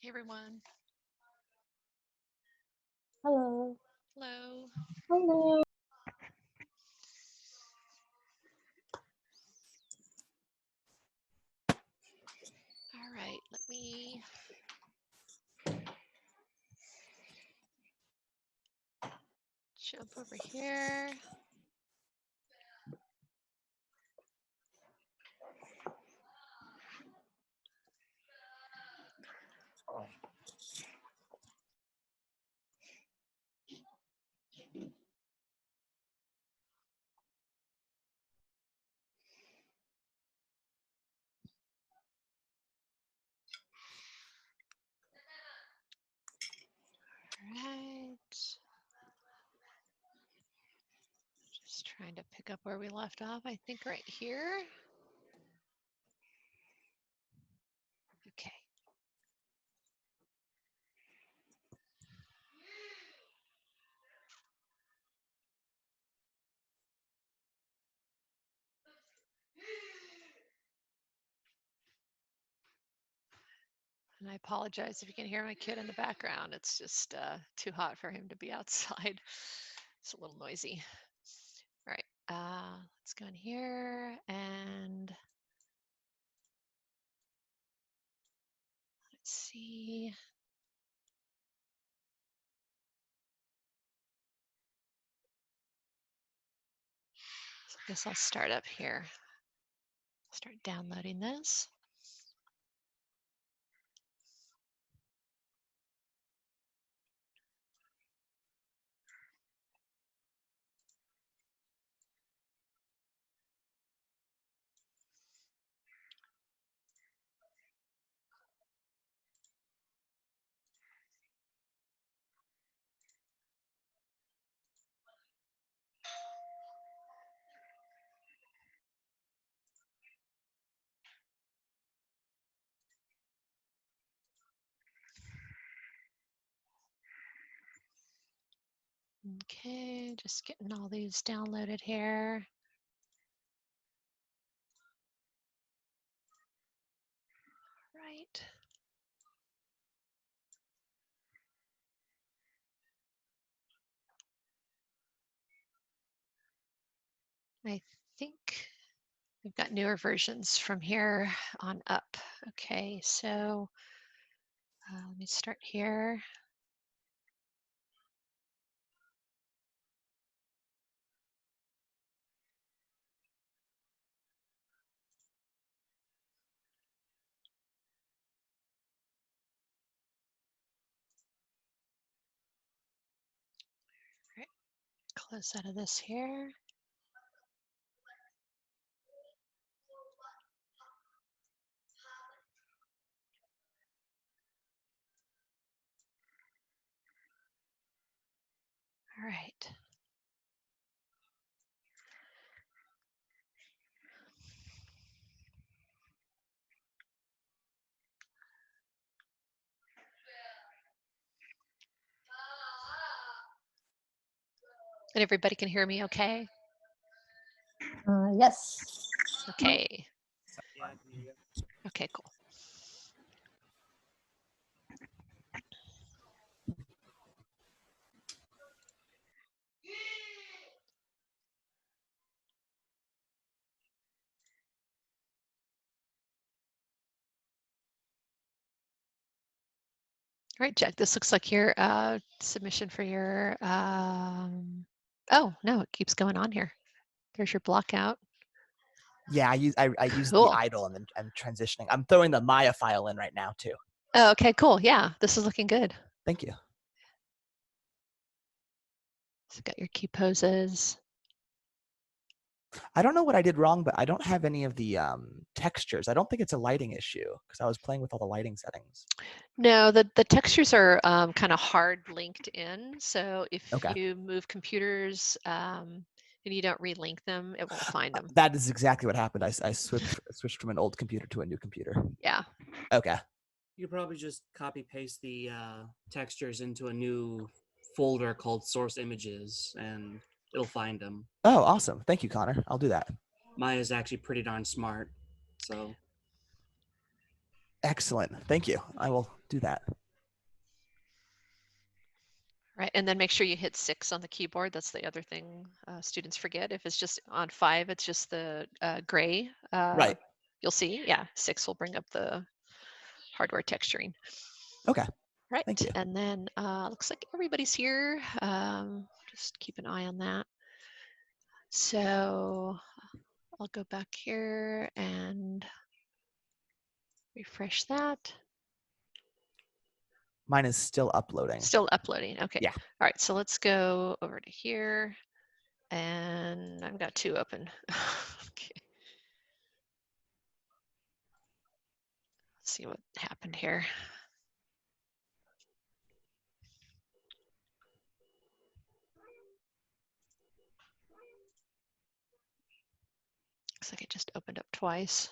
Hey everyone. Hello. Hello. Hello. All right, let me jump over here. All right. Just trying to pick up where we left off. I think right here. Okay. And I apologize if you can hear my kid in the background. It's just too hot for him to be outside. It's a little noisy. All right. Let's go in here and let's see. So I guess I'll start up here. Start downloading this. Okay, just getting all these downloaded here. Right. I think we've got newer versions from here on up. Okay, so let me start here. All right, close out of this here. All right. And everybody can hear me okay? Yes. Okay. Okay, cool. All right, Jack, this looks like your submission for your, oh, no, it keeps going on here. There's your block out. Yeah, I use the Cool. idle and then I'm transitioning. I'm throwing the Maya file in right now too. Oh, okay, cool. Yeah, this is looking good. Thank you. So got your key poses. I don't know what I did wrong, but I don't have any of the textures. I don't think it's a lighting issue because I was playing with all the lighting settings. No, the textures are kind of hard linked in. So if Okay. you move computers and you don't relink them, it won't find them. That is exactly what happened. I switched from an old computer to a new computer. Yeah. Okay. You could probably just copy paste the textures into a new folder called source images and it'll find them. Oh, awesome. Thank you, Connor. I'll do that. Maya's actually pretty darn smart. So Excellent. Thank you. I will do that. Right, and then make sure you hit 6 on the keyboard. That's the other thing students forget. If it's just on 5, it's just the gray. Right. You'll see, yeah, 6 will bring up the hardware texturing. Okay. Right, Thank you. and then looks like everybody's here. Just keep an eye on that. So I'll go back here and refresh that. Mine is still uploading. Still uploading, okay. Yeah. All right, so let's go over to here. And I've got 2 open. Okay. Let's see what happened here. Looks like it just opened up twice.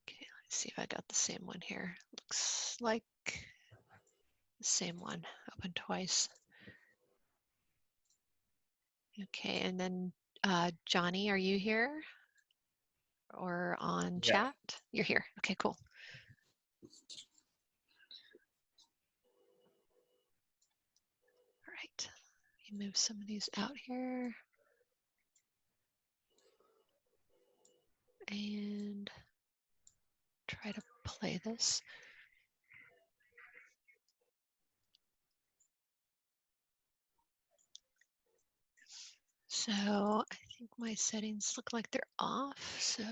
Okay, let's see if I got the same one here. Looks like the same one, open twice. Okay, and then Johnny, are you here? Or on chat? You're here. Okay, cool. All right, let me move some of these out here. And try to play this. So I think my settings look like they're off. So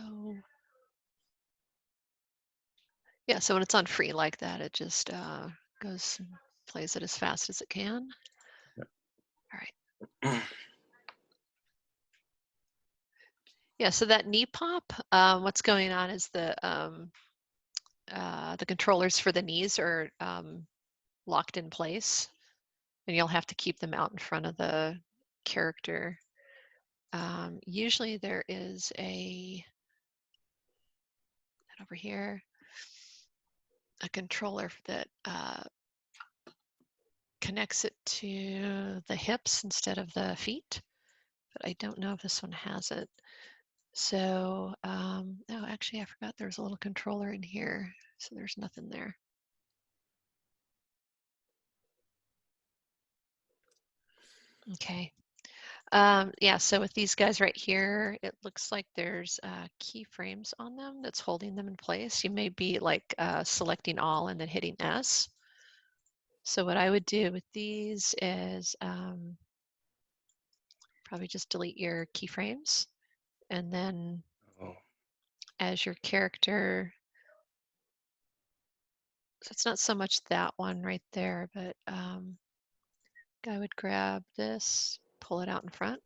yeah, so when it's on free like that, it just goes and plays it as fast as it can. Yep. All right. Yeah, so that knee pop, what's going on is the controllers for the knees are locked in place, and you'll have to keep them out in front of the character. Usually there is over here, a controller that connects it to the hips instead of the feet, but I don't know if this one has it. So, oh, actually I forgot there's a little controller in here, so there's nothing there. Okay. Yeah, so with these guys right here, it looks like there's keyframes on them that's holding them in place. You may be like selecting all and then hitting S. So what I would do with these is probably just delete your keyframes, and then as your character, so it's not so much that one right there, but I would grab this, pull it out in front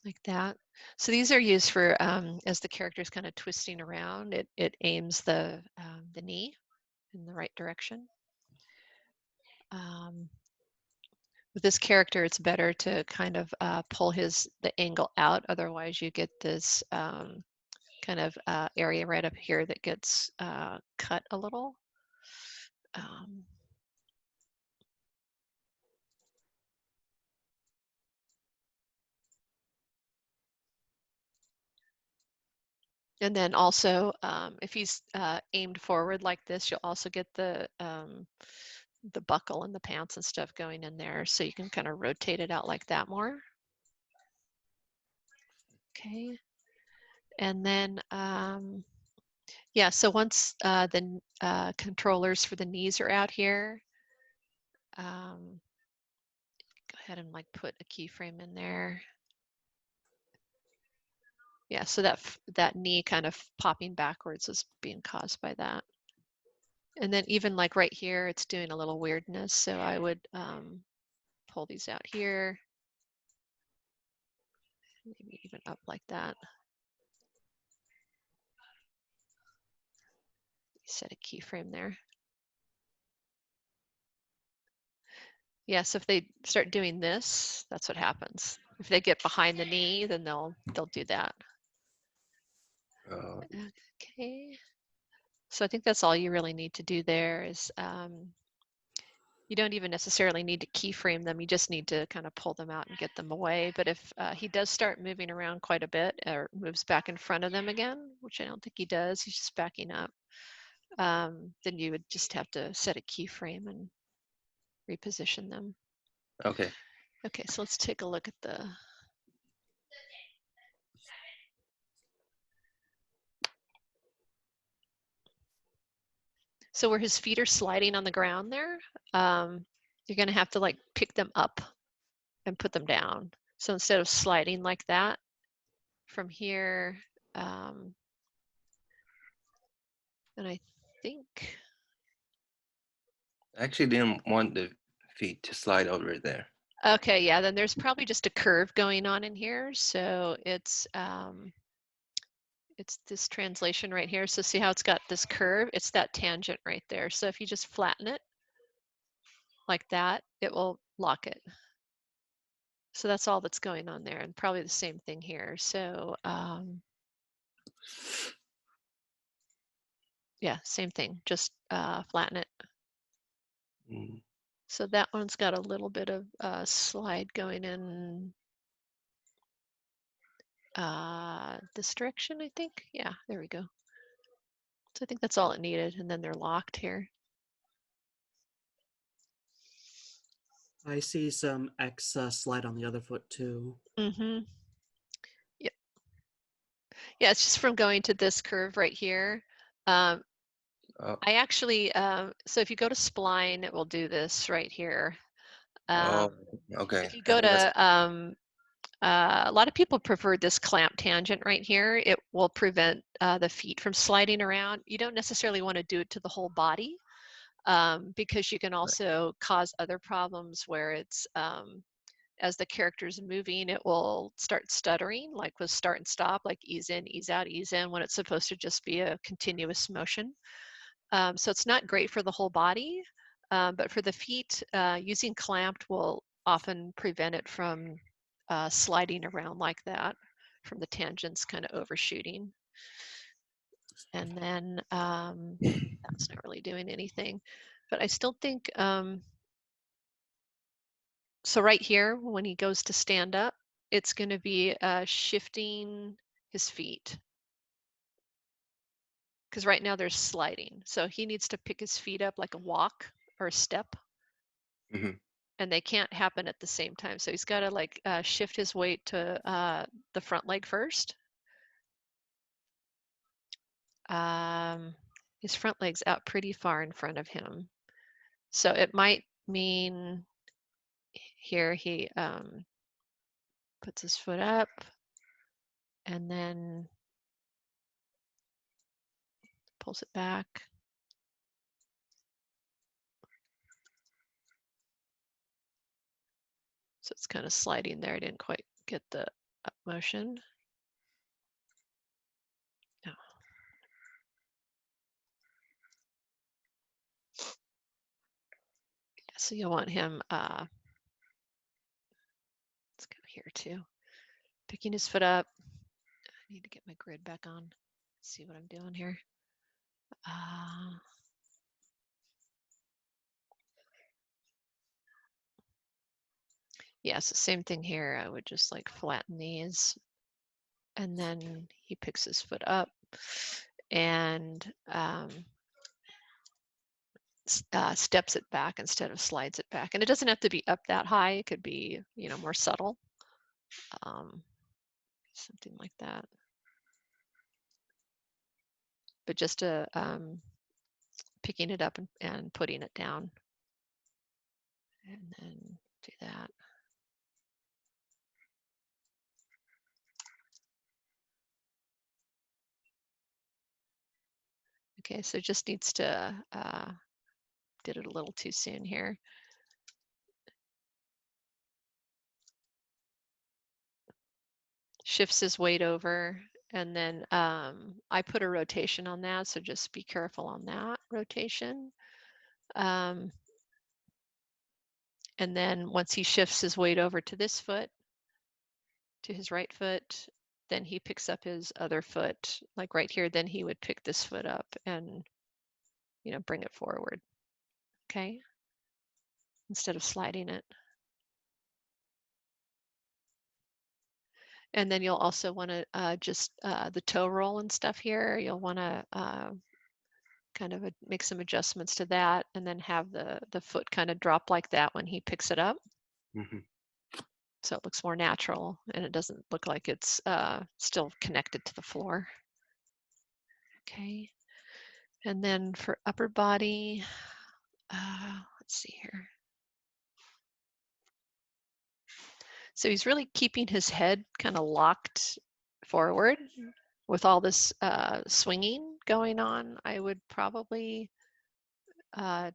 like that. So these are used for as the character is kind of twisting around, it aims the knee in the right direction. With this character, it's better to kind of pull the angle out, otherwise you get this kind of area right up here that gets cut a little. And then also, if he's aimed forward like this, you'll also get the buckle and the pants and stuff going in there, so you can kind of rotate it out like that more. Okay. And then, yeah, so once the controllers for the knees are out here, go ahead and like put a keyframe in there. Yeah, so that knee kind of popping backwards is being caused by that. And then even like right here, it's doing a little weirdness. So I would pull these out here. Maybe even up like that. Set a keyframe there. Yeah, so if they start doing this, that's what happens. If they get behind the knee, then they'll do that. Okay. So I think that's all you really need to do there is you don't even necessarily need to keyframe them. You just need to kind of pull them out and get them away. But if he does start moving around quite a bit or moves back in front of them again, which I don't think he does, he's just backing up, then you would just have to set a keyframe and reposition them. Okay. Okay, so let's take a look at the. So where his feet are sliding on the ground there, you're going to have to like pick them up and put them down. So instead of sliding like that from here, and I think. I actually didn't want the feet to slide over there. Okay, yeah, then there's probably just a curve going on in here. So it's this translation right here. So see how it's got this curve? It's that tangent right there. So if you just flatten it like that, it will lock it. So that's all that's going on there, and probably the same thing here. So yeah, same thing, just flatten it. Mm. So that one's got a little bit of slide going in this direction, I think. Yeah, there we go. So I think that's all it needed, and then they're locked here. I see some X slide on the other foot too. Mm-hmm. Yep. Yeah, it's just from going to this curve right here. Oh, I actually, so if you go to spline, it will do this right here. oh, okay. If you I go think that's- to, a lot of people prefer this clamp tangent right here. It will prevent the feet from sliding around. You don't necessarily want to do it to the whole body because you can also cause other problems where it's, as the character's moving, it will start stuttering, like with start and stop, like ease in, ease out, ease in, when it's supposed to just be a continuous motion. So it's not great for the whole body, but for the feet, using clamped will often prevent it from sliding around like that, from the tangents kind of overshooting. And then that's not really doing anything. But I still think, so right here, when he goes to stand up, it's going to be shifting his feet. Because right now they're sliding. So he needs to pick his feet up like a walk or a step. Mhm. And they can't happen at the same time. So he's got to like shift his weight to the front leg first. His front leg's out pretty far in front of him. So it might mean here he puts his foot up and then pulls it back. So it's kind of sliding there. I didn't quite get the up motion. No. Yeah, so you'll want him, let's go here too. Picking his foot up. I need to get my grid back on. Let's see what I'm doing here. Yeah, so same thing here. I would just like flatten these, and then he picks his foot up and steps it back instead of slides it back. And it doesn't have to be up that high. It could be, you know, more subtle, something like that. But just picking it up and putting it down, and then do that. Okay, so it just needs to, did it a little too soon here. Shifts his weight over, and then I put a rotation on that, so just be careful on that rotation. And then once he shifts his weight over to this foot, to his right foot, then he picks up his other foot, like right here, then he would pick this foot up and bring it forward. Okay. Instead of sliding it. And then you'll also want to just the toe roll and stuff here. You'll want to kind of make some adjustments to that, and then have the foot kind of drop like that when he picks it up. Mhm. So it looks more natural and it doesn't look like it's still connected to the floor. Okay. And then for upper body, let's see here. So he's really keeping his head kind of locked forward with all this swinging going on. I would probably have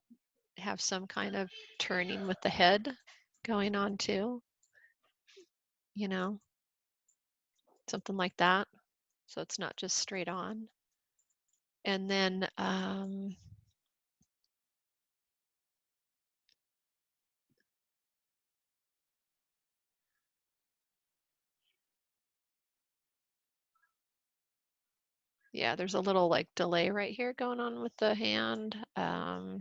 some kind of turning with the head going on too, something like that. So it's not just straight on. And then yeah, there's a little like delay right here going on with the hand. I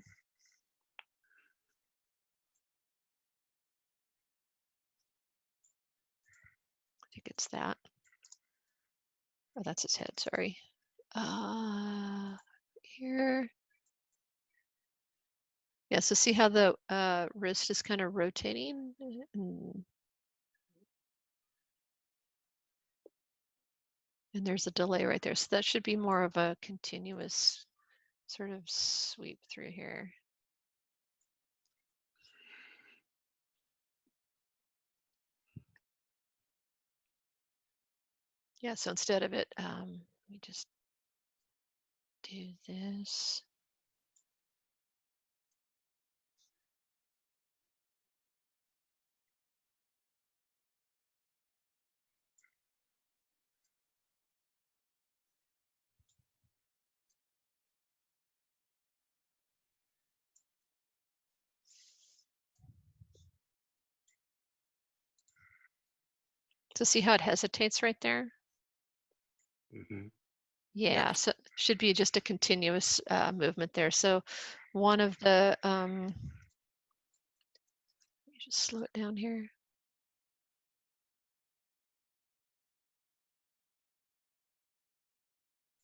think it's that. Oh, that's his head, sorry. Here. Yeah, so see how the wrist is kind of rotating? And there's a delay right there. So that should be more of a continuous sort of sweep through here. Yeah, so instead of it, let me just do this. So see how it hesitates right there? Mhm. Yeah, so should be just a continuous movement there. So one of the, let me just slow it down here.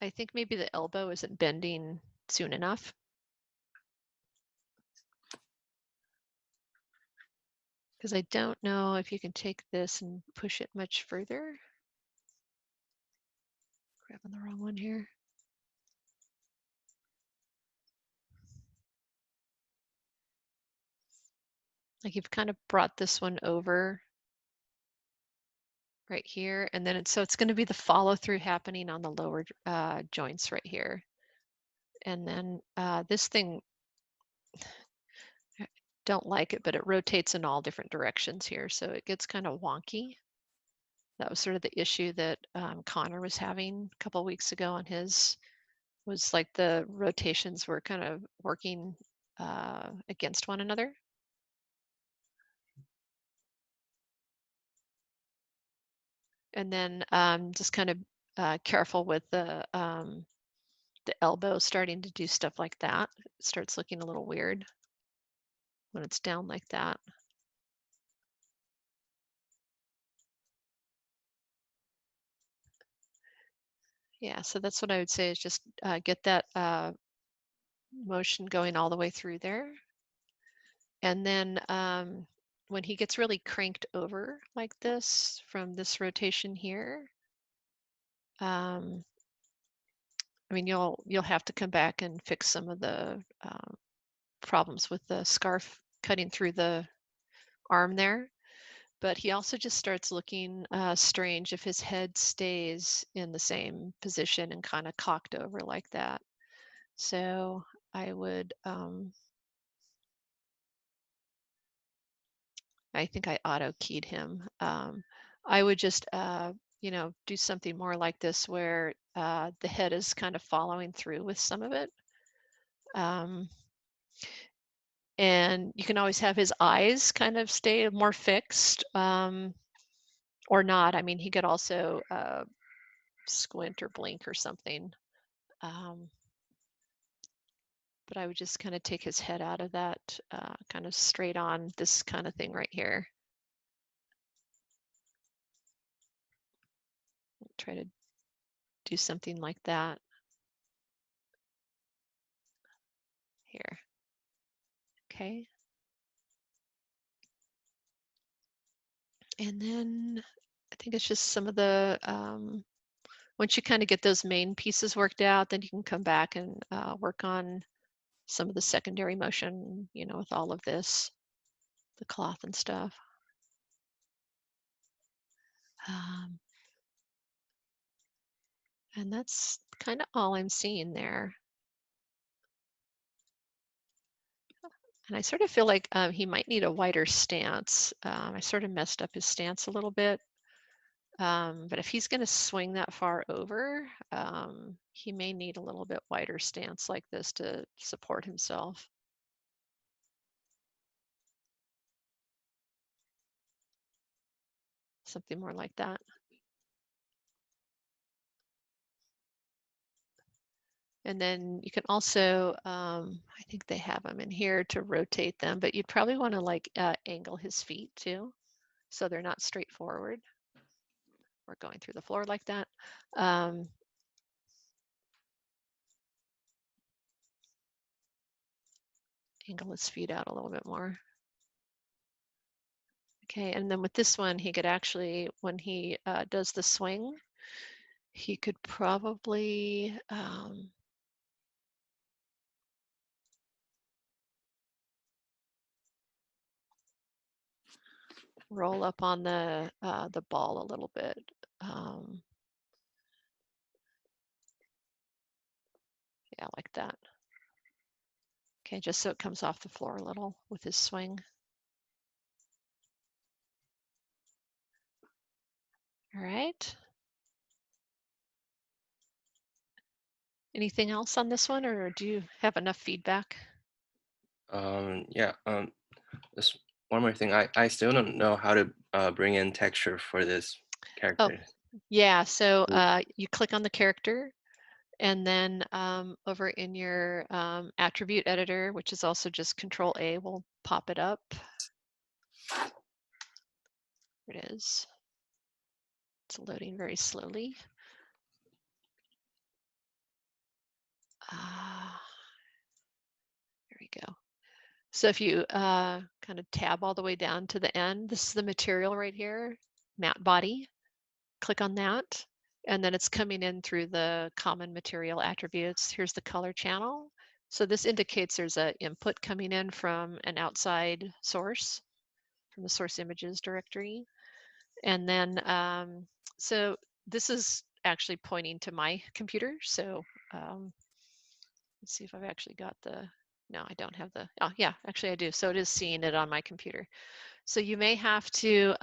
I think maybe the elbow isn't bending soon enough. Because I don't know if you can take this and push it much further. Grabbing the wrong one here. Like you've kind of brought this one over right here, and then so it's going to be the follow through happening on the lower joints right here. And then this thing, I don't like it, but it rotates in all different directions here, so it gets kind of wonky. That was sort of the issue that Connor was having a couple weeks ago on his, was like the rotations were kind of working against one another. And then just kind of careful with the elbow starting to do stuff like that. It starts looking a little weird when it's down like that. Yeah, so that's what I would say is just get that motion going all the way through there. And then when he gets really cranked over like this from this rotation here, I mean, you'll have to come back and fix some of the problems with the scarf cutting through the arm there. But he also just starts looking strange if his head stays in the same position and kind of cocked over like that. So I would, I think I auto keyed him. I would just, do something more like this where the head is kind of following through with some of it. And you can always have his eyes kind of stay more fixed or not. I mean, he could also squint or blink or something. but I would just kind of take his head out of that, kind of straight on this kind of thing right here. Try to do something like that here. Okay. And then I think it's just some of the, once you kind of get those main pieces worked out, then you can come back and work on some of the secondary motion, you know, with all of this, the cloth and stuff. And that's kind of all I'm seeing there. And I sort of feel like he might need a wider stance. I sort of messed up his stance a little bit. But if he's going to swing that far over, he may need a little bit wider stance like this to support himself. Something more like that. And then you can also, I think they have them in here to rotate them, but you'd probably want to like angle his feet too, so they're not straight forward or going through the floor like that. Angle his feet out a little bit more. Okay, and then with this one, he could actually, when he does the swing, he could probably roll up on the ball a little bit. Yeah, like that. Okay, just so it comes off the floor a little with his swing. All right. Anything else on this one, or do you have enough feedback? Yeah. Just one more thing. I still don't know how to bring in texture for this character. Yeah, so you click on the character, and then over in your attribute editor, which is also just Control A, will pop it up. There it is. It's loading very slowly. There we go. So if you kind of tab all the way down to the end, this is the material right here, matte body. Click on that, and then it's coming in through the common material attributes. Here's the color channel. So this indicates there's an input coming in from an outside source, from the source images directory. And then, so this is actually pointing to my computer. So let's see if I've actually got the, no, I don't have the, oh yeah, actually I do. So it is seeing it on my computer. So you may have to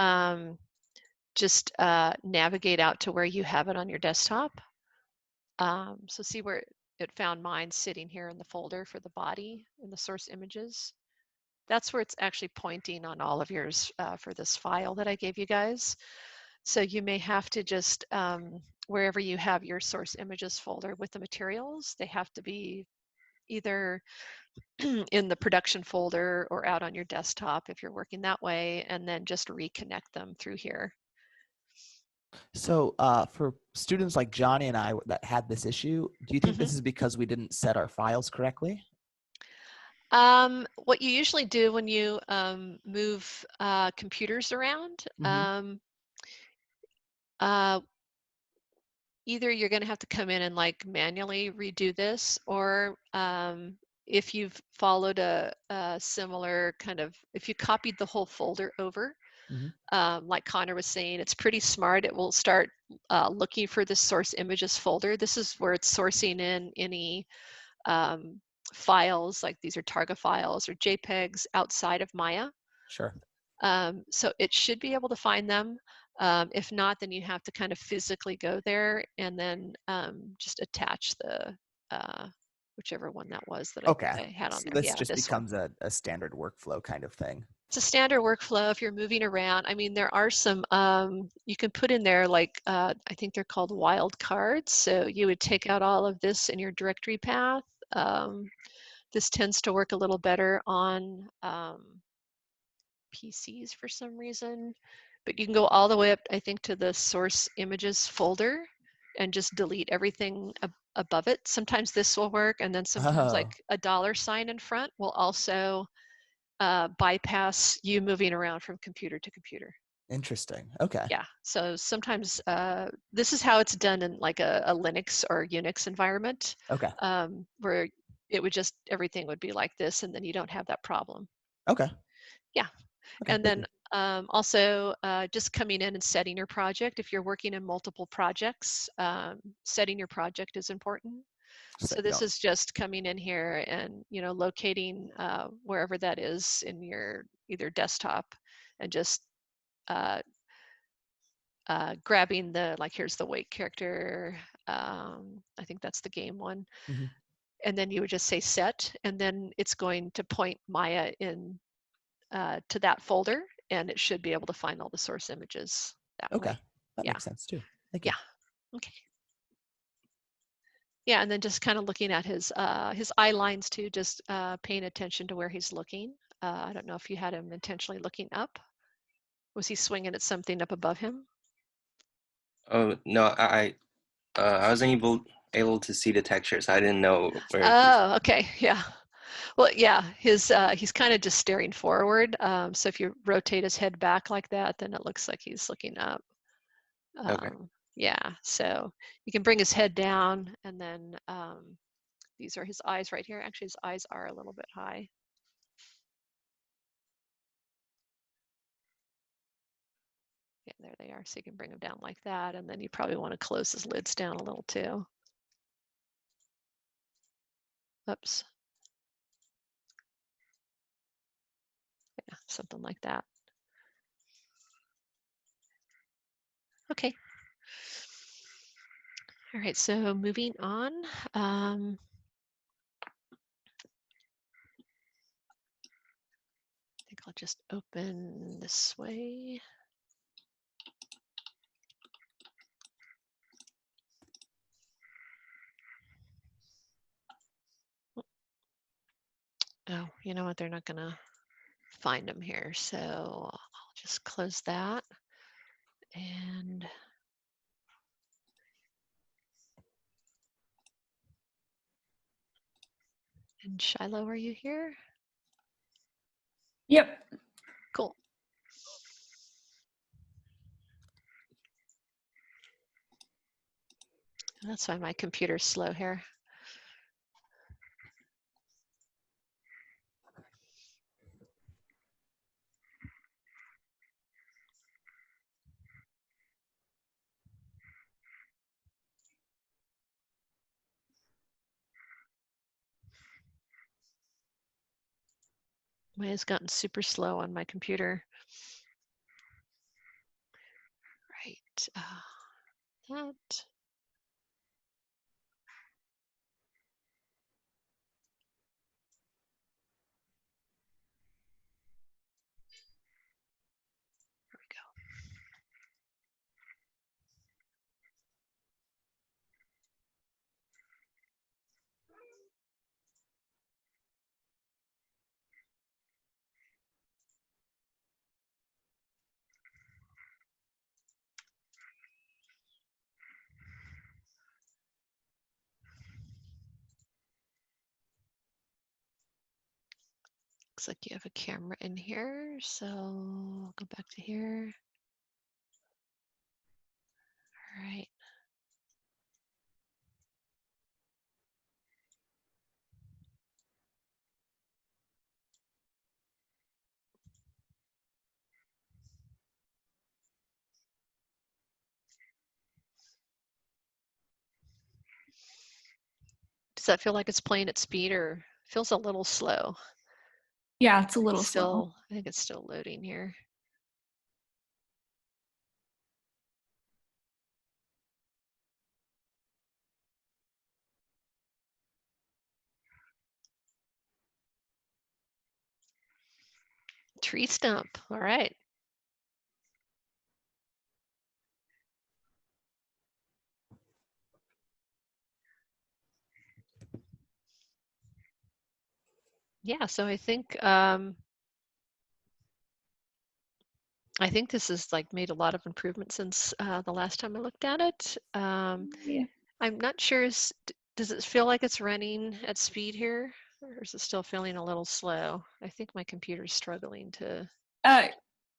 just navigate out to where you have it on your desktop. So see where it found mine sitting here in the folder for the body in the source images. That's where it's actually pointing on all of yours for this file that I gave you guys. So you may have to just, wherever you have your source images folder with the materials, they have to be either in the production folder or out on your desktop if you're working that way, and then just reconnect them through here. So for students like Johnny and I that had this issue, do you think this is because we didn't set our files correctly? What you usually do when you move computers around, either you're going to have to come in and like manually redo this, or if you've followed a similar kind of, if you copied the whole folder over, like Connor was saying, it's pretty smart. It will start looking for the source images folder. This is where it's sourcing in any files, like these are Targa files or JPEGs outside of Maya. Sure. So it should be able to find them. If not, then you have to kind of physically go there and then just attach the whichever one that was that I had on so there. this Yeah, just this becomes a standard workflow kind of thing. It's a standard workflow if you're moving around. I mean, there are some, you can put in there like, I think they're called wild cards. So you would take out all of this in your directory path. This tends to work a little better on PCs for some reason, but you can go all the way up, I think, to the source images folder and just delete everything above it. Sometimes this will work, and then sometimes Oh. like a $sign in front will also bypass you moving around from computer to computer. Interesting. Okay. Yeah, so sometimes this is how it's done in like a Linux or Unix environment, Okay. where it would just, everything would be like this, and then you don't have that problem. Okay. Yeah. Okay, And then also just coming in and setting your project. If you're working in multiple projects, setting your project is important. So this is just coming in here and, you know, locating wherever that is in your either desktop, and just grabbing the, like, here's the wake character. I think that's the game one. Mhm. And then you would just say set, and then it's going to point Maya in to that folder, and it should be able to find all the source images that Okay. way. That Yeah. makes sense too. Thank you. Yeah. Okay. Yeah, and then just kind of looking at his eye lines too, just paying attention to where he's looking. I don't know if you had him intentionally looking up. Was he swinging at something up above him? Oh no, I wasn't able to see the textures. I didn't know where he's. Oh, okay, yeah. Well, yeah, his he's kind of just staring forward. So if you rotate his head back like that, then it looks like he's looking up. Okay. Yeah, so you can bring his head down, and then these are his eyes right here. Actually, his eyes are a little bit high. Yeah, there they are. So you can bring them down like that, and then you probably want to close his lids down a little too. Oops. Yeah, something like that. Okay. All right, so moving on. I think I'll just open this way. Oh, you know what? They're not going to find them here. So I'll just close that. And Shiloh, are you here? Yep. Cool. That's why my computer's slow here. Mine has gotten super slow on my computer. Right. That. There we go. Looks like you have a camera in here, so I'll go back to here. All right. Does that feel like it's playing at speed, or feels a little slow? Yeah, it's a little slow. I think it's still loading here. Tree stump. All right. yeah, so I think this has like made a lot of improvement since the last time I looked at it. Yeah. I'm not sure, does it feel like it's running at speed here? Or is it still feeling a little slow? I think my computer's struggling to.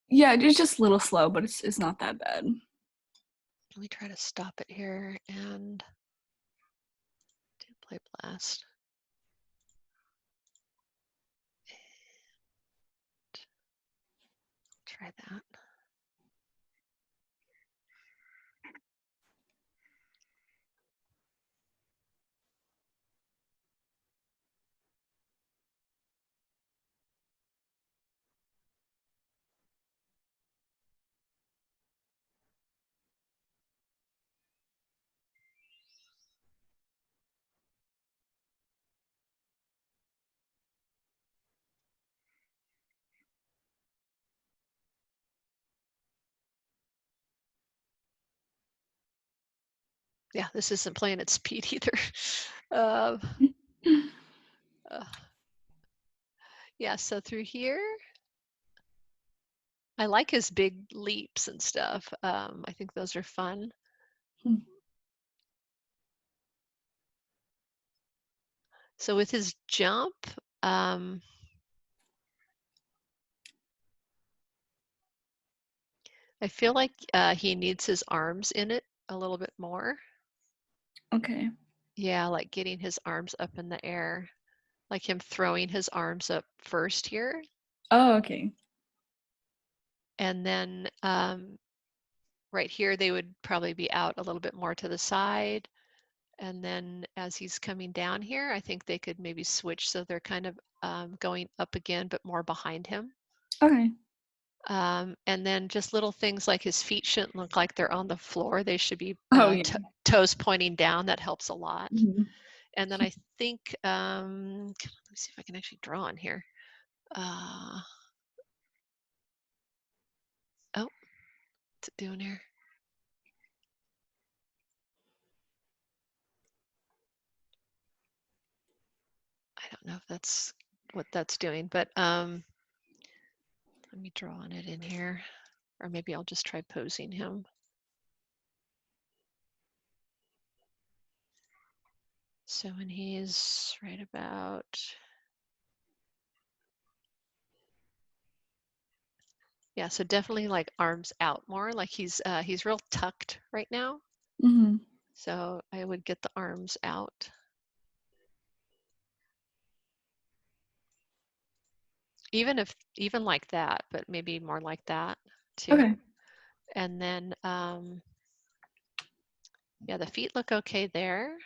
Yeah, it's just a little slow, but it's not that bad. Let me try to stop it here and do play blast. Try that. Yeah, this isn't playing at speed either. Yeah, so through here, I like his big leaps and stuff. I think those are fun. Hmm. So with his jump, I feel like he needs his arms in it a little bit more. Okay. Yeah, like getting his arms up in the air, like him throwing his arms up first here. Oh, okay. And then right here, they would probably be out a little bit more to the side. And then as he's coming down here, I think they could maybe switch so they're kind of going up again, but more behind him. Okay. And then just little things like his feet shouldn't look like they're on the floor. They should be Oh, yeah. toes pointing down. That helps a lot. Mhm. And then I think, let me see if I can actually draw on here. Oh, what's it doing here? I don't know if that's what that's doing, but let me draw on it in here. Or maybe I'll just try posing him. So when he's right about, yeah, so definitely like arms out more, like he's real tucked right now. Mhm. So I would get the arms out. Even like that, but maybe more like that too. Okay. And then, yeah, the feet look okay there.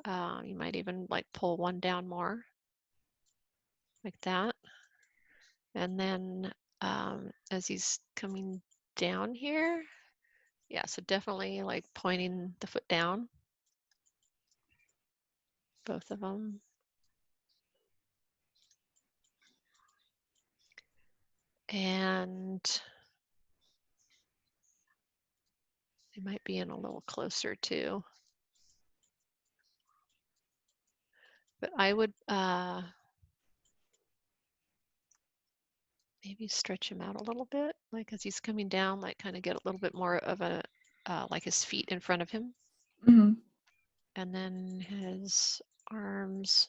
You might even like pull one down more like that. And then as he's coming down here, yeah, so definitely like pointing the foot down, both of them. And they might be in a little closer too. But I would maybe stretch him out a little bit, like as he's coming down, like kind of get a little bit more of a, like his feet in front of him. Mhm. And then his arms.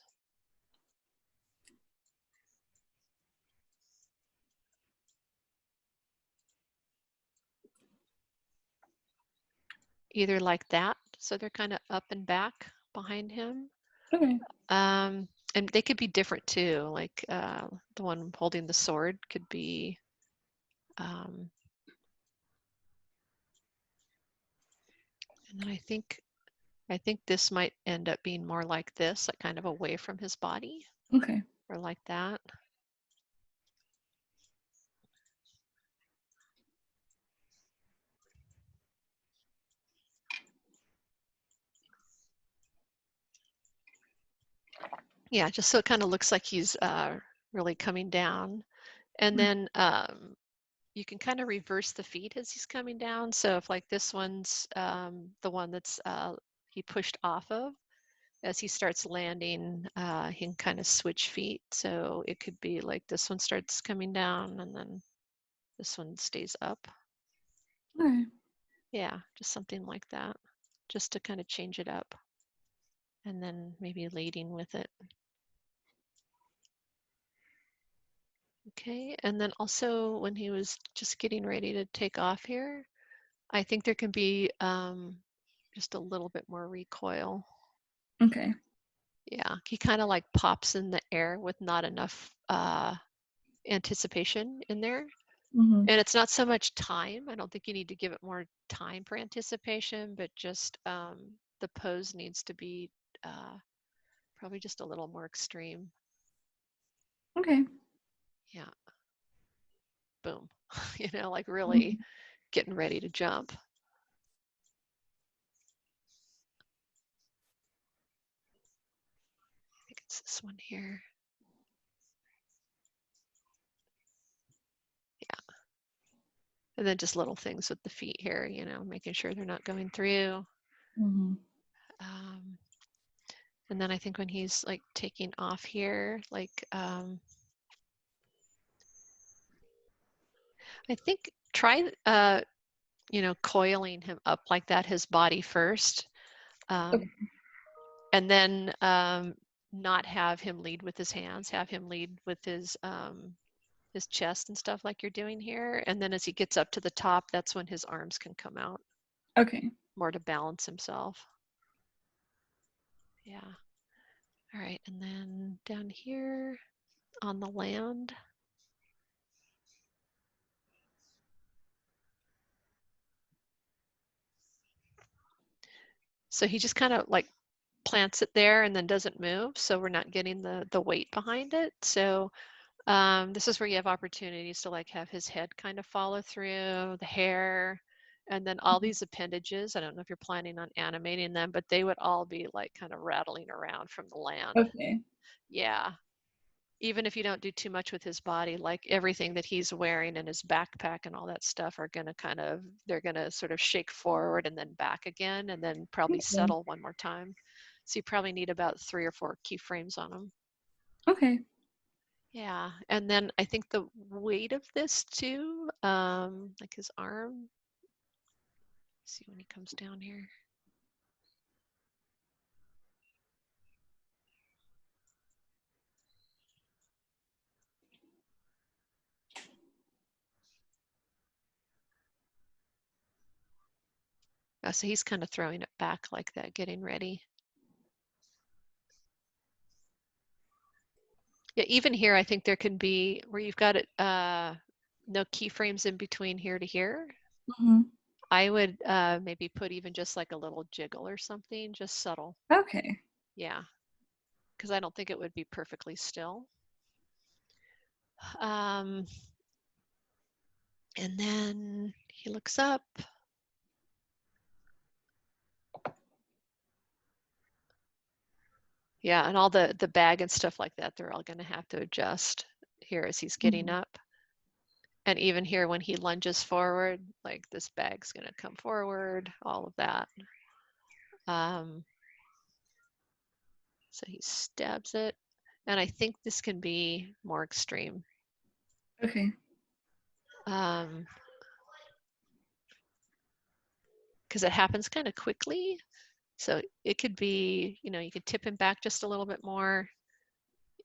Either like that, so they're kind of up and back behind him. Okay. And they could be different too, like the one holding the sword could be and then I think this might end up being more like this, like kind of away from his body. Okay. Or like that. Yeah, just so it kind of looks like he's really coming down. And then you can kind of reverse the feet as he's coming down. So if like this one's the one that's he pushed off of, as he starts landing, he can kind of switch feet. So it could be like this one starts coming down and then this one stays up. Okay. Yeah, just something like that, just to kind of change it up. And then maybe leading with it. Okay, and then also when he was just getting ready to take off here, I think there can be just a little bit more recoil. Okay. Yeah, he kind of like pops in the air with not enough anticipation in there. Mm-hmm. And it's not so much time. I don't think you need to give it more time for anticipation, but just the pose needs to be probably just a little more extreme. Okay. Yeah. Boom. You know, like really getting ready to jump. I think it's this one here. Yeah. And then just little things with the feet here, you know, making sure they're not going through. Mm-hmm. And then I think when he's like taking off here, like I think try you know, coiling him up like that, his body first, Okay. and then not have him lead with his hands, have him lead with his chest and stuff like you're doing here. And then as he gets up to the top, that's when his arms can come out Okay. more to balance himself. Yeah. All right, and then down here on the land. So he just kind of like plants it there and then doesn't move. So we're not getting the weight behind it. So this is where you have opportunities to like have his head kind of follow through, the hair, and then all these appendages. I don't know if you're planning on animating them, but they would all be like kind of rattling around from the land. Okay. Yeah. Even if you don't do too much with his body, like everything that he's wearing in his backpack and all that stuff are going to kind of, they're going to sort of shake forward and then back again and then probably Okay. settle one more time. So you probably need about 3 or 4 keyframes on them. Okay. Yeah, and then I think the weight of this too, like his arm. See when he comes down here. Oh, so he's kind of throwing it back like that, getting ready. Yeah, even here, I think there can be where you've got it, no keyframes in between here to here. Mm-hmm. I would maybe put even just like a little jiggle or something, just subtle. Okay. Yeah, because I don't think it would be perfectly still. And then he looks up. Yeah, and all the bag and stuff like that, they're all going to have to adjust here as he's getting up. And even here when he lunges forward, like this bag's going to come forward, all of that. So he stabs it. And I think this can be more extreme. Okay. Because it happens kind of quickly. So it could be, you know, you could tip him back just a little bit more.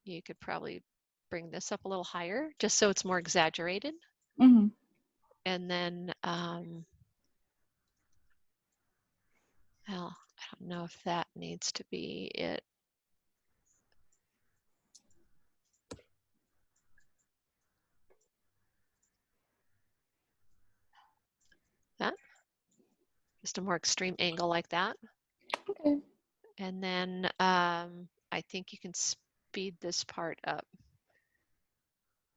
You could probably bring this up a little higher just so it's more exaggerated. Mm-hmm. And then, well, I don't know if that needs to be it. That, just a more extreme angle like that. Okay. And then I think you can speed this part up.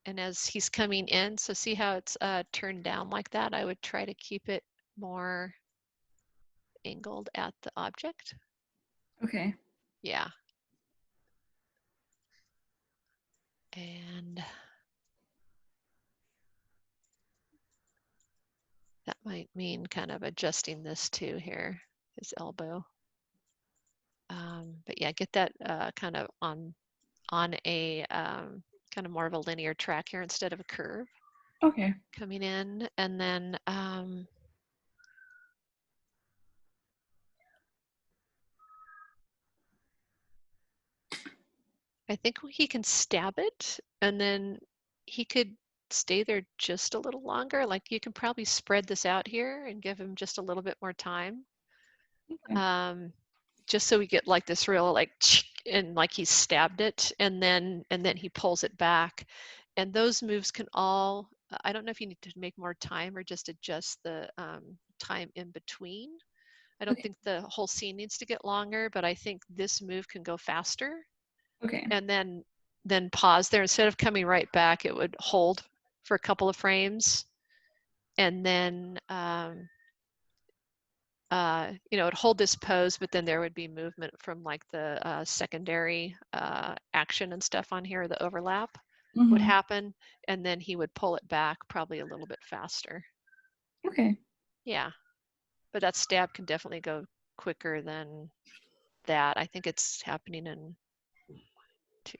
And as he's coming in, so see how it's turned down like that? I would try to keep it more angled at the object. Okay. Yeah. And that might mean kind of adjusting this too here, his elbow. But yeah, get that kind of on a kind of more of a linear track here instead of a curve Okay. coming in. And then I think he can stab it, and then he could stay there just a little longer. Like you can probably spread this out here and give him just a little bit more time. Okay. Just so we get like this real like and like he stabbed it, and then he pulls it back. And those moves can all, I don't know if you need to make more time or just adjust the time in between. I don't Okay. think the whole scene needs to get longer, but I think this move can go faster. Okay. And then pause there. Instead of coming right back, it would hold for a couple of frames, and then it'd hold this pose, but then there would be movement from like the secondary action and stuff on here. The overlap would Mhm. happen, and then he would pull it back probably a little bit faster. Okay. Yeah, but that stab can definitely go quicker than that. I think it's happening in 2,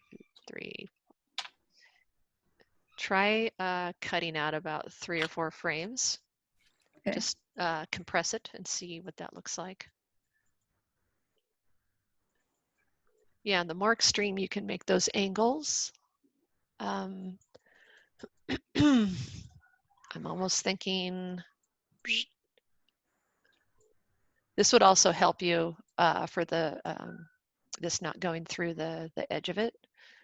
3. Try cutting out about 3 or 4 frames. Okay. Just compress it and see what that looks like. Yeah, and the more extreme you can make those angles. I'm almost thinking this would also help you for the this not going through the edge of it.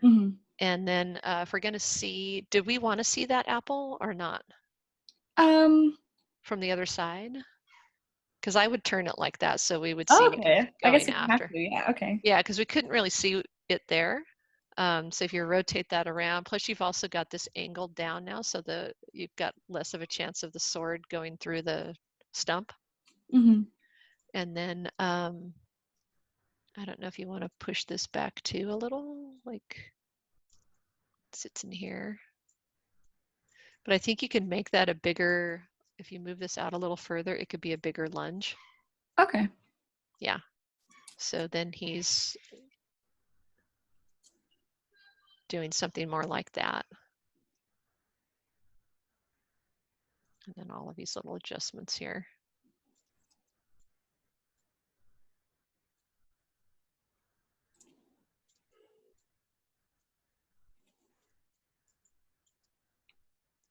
Mhm. And then if we're going to see, do we want to see that apple or not from the other side? Because I would turn it like that so we would see what he's Okay. I guess going you have after. to. Yeah. Okay. Yeah, because we couldn't really see it there. So if you rotate that around, plus you've also got this angled down now, so you've got less of a chance of the sword going through the stump. Mhm. And then I don't know if you want to push this back too a little, like it sits in here. But I think you can make that a bigger, if you move this out a little further, it could be a bigger lunge. Okay. Yeah. So then he's doing something more like that. And then all of these little adjustments here.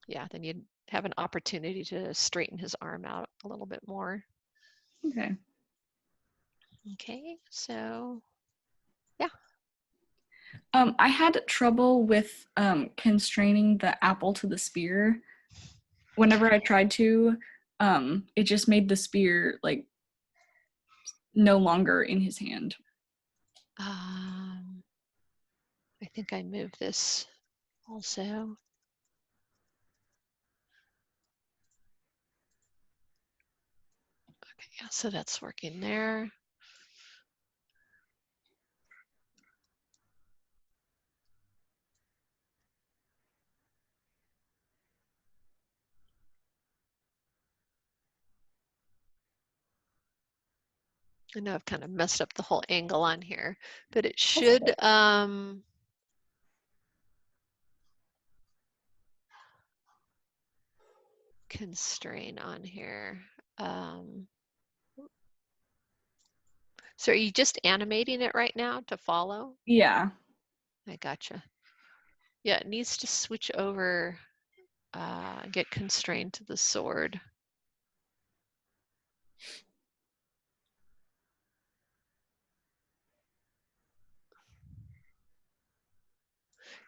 Yeah, then you'd have an opportunity to straighten his arm out a little bit more. Okay. Okay, so yeah. I had trouble with constraining the apple to the spear. Whenever I tried to, it just made the spear like no longer in his hand. I think I moved this also. Okay, yeah, so that's working there. I know I've kind of messed up the whole angle on here, but it should constrain on here. So are you just animating it right now to follow? Yeah. I gotcha. Yeah, it needs to switch over, get constrained to the sword.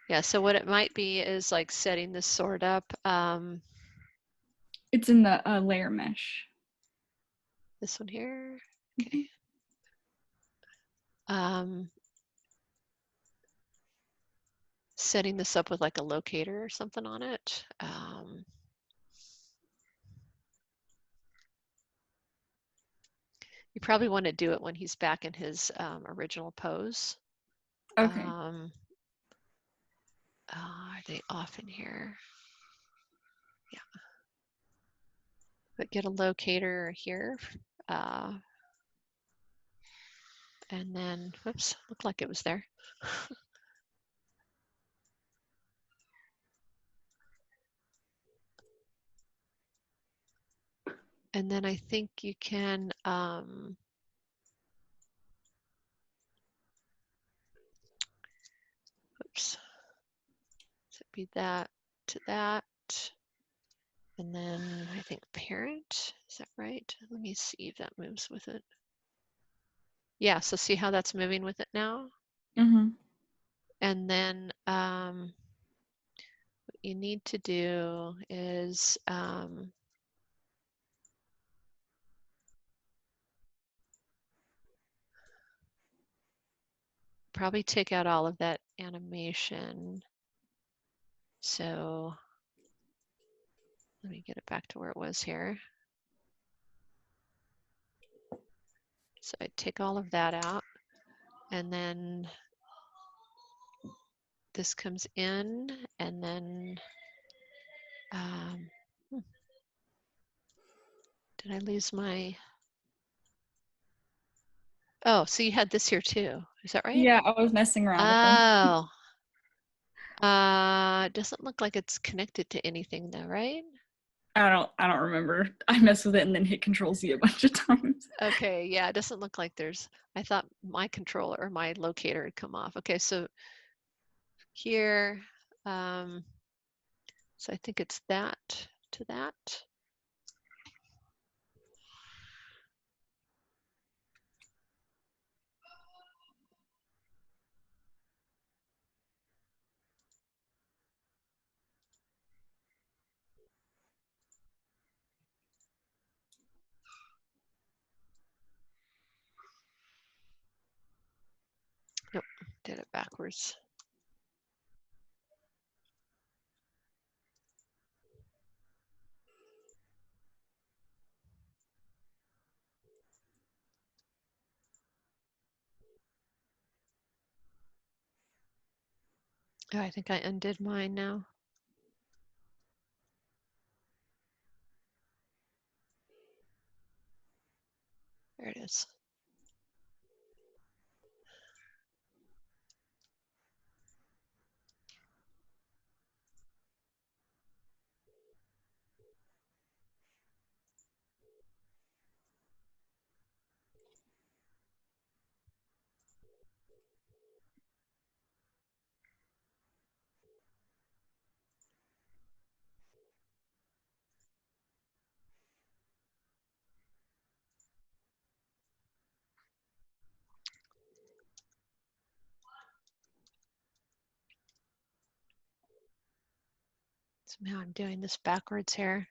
Yeah, so what it might be is like setting this sword up. It's in the layer mesh. This one here, okay. Setting this up with like a locator or something on it. You probably want to do it when he's back in his original pose. Okay. Are they off in here? Yeah. But get a locator here. And then, whoops, looked like it was there. And then I think you can, oops, so it'd be that to that. And then I think parent, is that right? Let me see if that moves with it. Yeah, so see how that's moving with it now? Mm-hmm. And then what you need to do is probably take out all of that animation. So let me get it back to where it was here. So I take all of that out, and then this comes in, and then did I lose my, oh, so you had this here too, is that right? Yeah, I was messing around with them. Oh, it doesn't look like it's connected to anything though, right? I don't remember. I messed with it and then hit Control Z a bunch of times. Okay, yeah, it doesn't look like there's, I thought my controller or my locator had come off. Okay, so here, so I think it's that to that. Nope, did it backwards. Oh, I think I undid mine now. There it is. Somehow I'm doing this backwards here.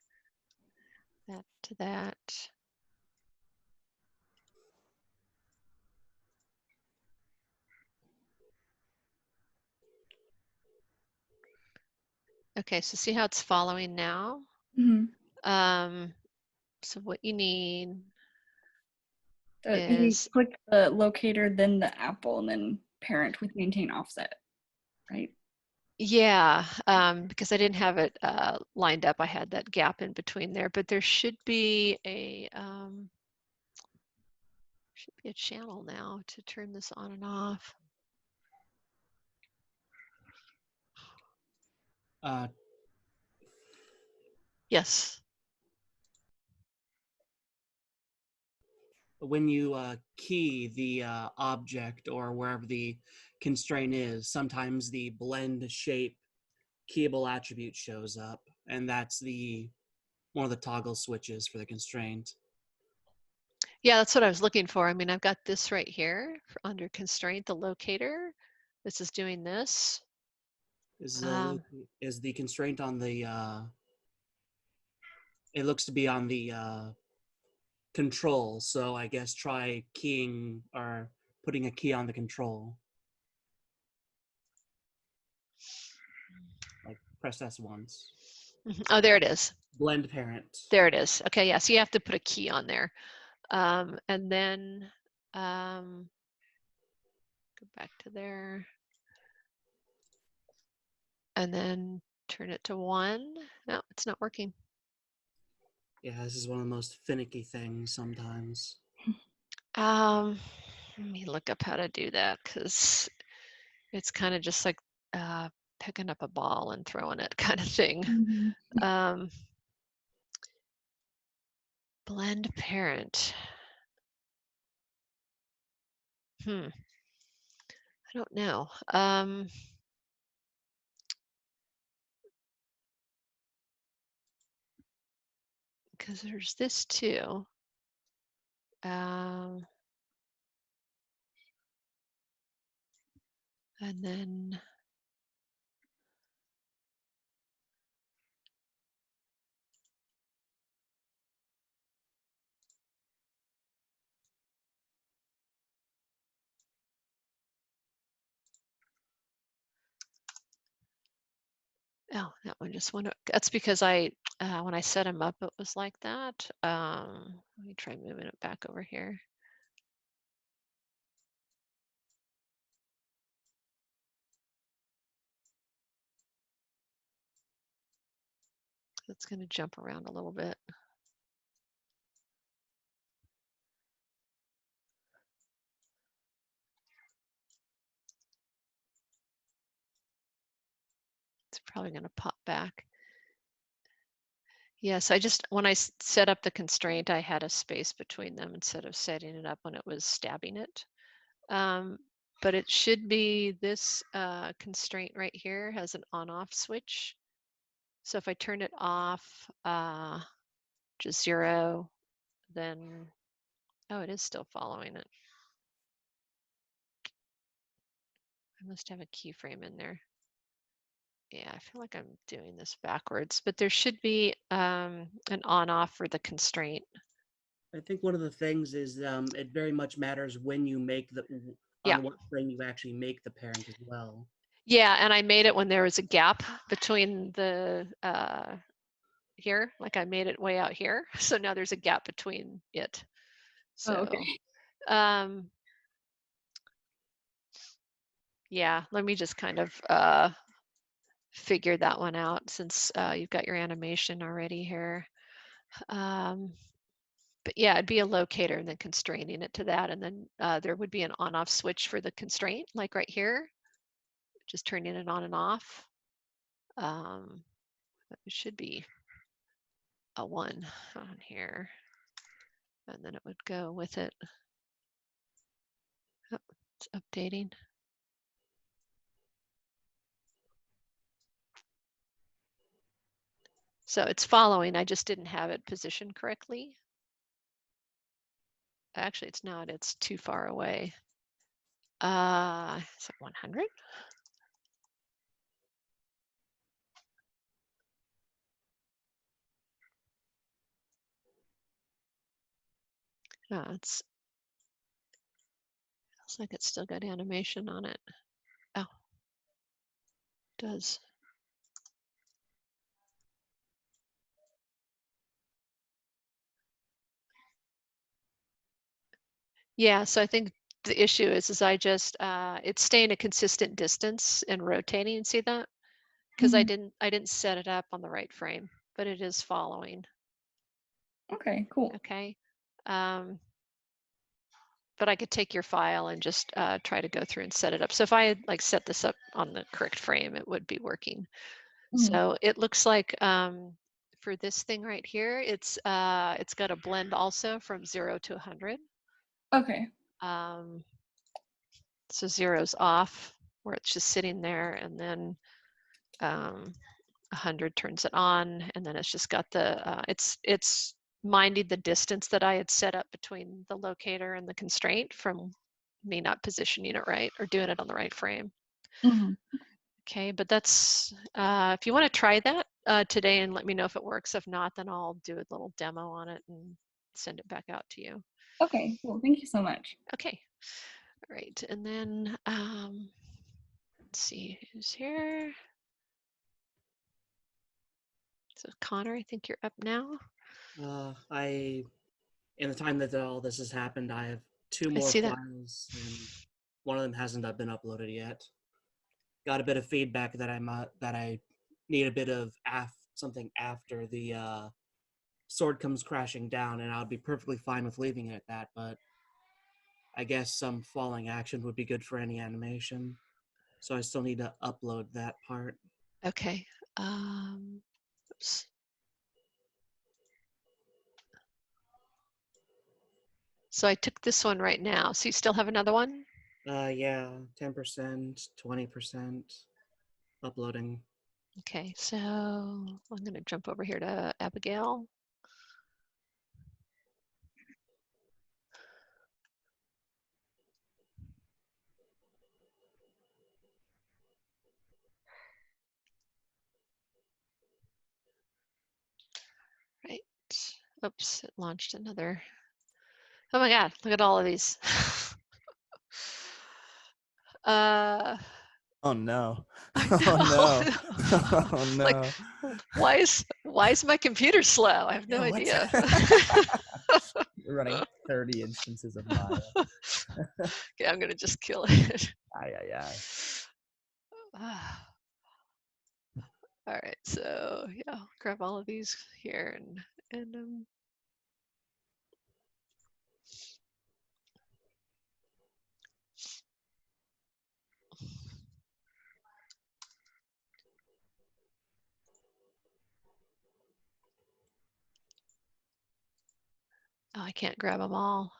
That to that. Okay, so see how it's following now? Mm-hmm. So what you need You is, click the locator, then the apple, and then parent with maintain offset, right? yeah, because I didn't have it lined up. I had that gap in between there, but there should be a channel now to turn this on and off. Yes. When you key the object or wherever the constraint is, sometimes the blend shape keyable attribute shows up, and that's the one of the toggle switches for the constraint. Yeah, that's what I was looking for. I mean, I've got this right here under constraint, the locator. This is doing this. Is the constraint on the it looks to be on the control, so I guess try keying or putting a key on the control. Like press S once. Oh, there it is. Blend parent. There it is. Okay, yeah, so you have to put a key on there. And then go back to there. And then turn it to 1. No, it's not working. Yeah, this is one of the most finicky things sometimes. Let me look up how to do that because it's kind of just like picking up a ball and throwing it kind of thing. Mhm. Blend parent. I don't know. Because there's this too. And then oh, that one just went. That's because I when I set them up, it was like that. Let me try moving it back over here. It's going to jump around a little bit. It's probably going to pop back. Yes, I just, when I set up the constraint, I had a space between them instead of setting it up when it was stabbing it. But it should be this constraint right here has an on-off switch. So if I turn it off, just 0, then, oh, it is still following it. I must have a keyframe in there. Yeah, I feel like I'm doing this backwards, but there should be an on-off for the constraint. I think one of the things is it very much matters when you make Yeah. on what frame you actually make the parent as well. Yeah, and I made it when there was a gap between the here, like I made it way out here. So now there's a gap between it. So, Oh, okay. Yeah, let me just kind of figure that one out since you've got your animation already here. But yeah, it'd be a locator and then constraining it to that. And then there would be an on-off switch for the constraint, like right here, just turning it on and off. It should be a 1 on here. And then it would go with it. Oh, it's updating. So it's following, I just didn't have it positioned correctly. Actually, it's not, it's too far away. Is it 100? No, it's looks like it's still got animation on it. Oh, it does. Yeah, so I think the issue is I just it's staying a consistent distance and rotating. See that? Because I didn't set it up on the right frame, but it is following. Okay, cool. Okay. But I could take your file and just try to go through and set it up. So if I had like set this up on the correct frame, it would be working. So it looks like for this thing right here, it's got a blend also from 0 to 100. Okay. So 0's off where it's just sitting there, and then 100 turns it on, and then it's just got the it's minding the distance that I had set up between the locator and the constraint from me not positioning it right or doing it on the right frame. Okay, but that's if you want to try that today and let me know if it works. If not, then I'll do a little demo on it and send it back out to you. Okay, well, thank you so much. Okay, all right, and then let's see who's here. So Connor, I think you're up now. In the time that all this has happened, I have 2 I more see that. files, and one of them hasn't been uploaded yet. Got a bit of feedback that I need a bit of something after the sword comes crashing down, and I'll be perfectly fine with leaving it at that. But I guess some falling action would be good for any animation. So I still need to upload that part. Okay. Oops. So I took this one right now. So you still have another one? Yeah, 10%, 20%, uploading. Okay, so I'm going to jump over here to Abigail. Right. Oops, it launched another. Oh my God, look at all of these. uh, Oh no. I Oh no. know. Oh Like, no. why is my computer slow? I have no Yeah, what's- idea. You're running 30 instances of Maya. Okay, I'm gonna just kill it. Ay, ay, ay. All right, so yeah, I'll grab all of these here and oh, I can't grab them all.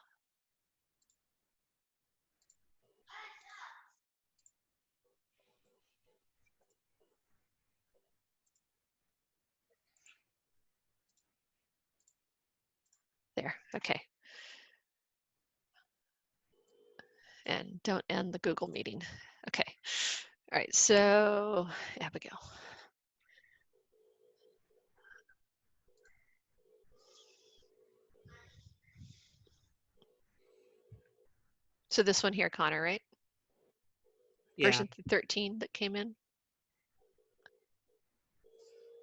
There, okay. And don't end the Google meeting. Okay. All right, so Abigail. So this one here, Connor, right? Yeah. Version 13 that came in.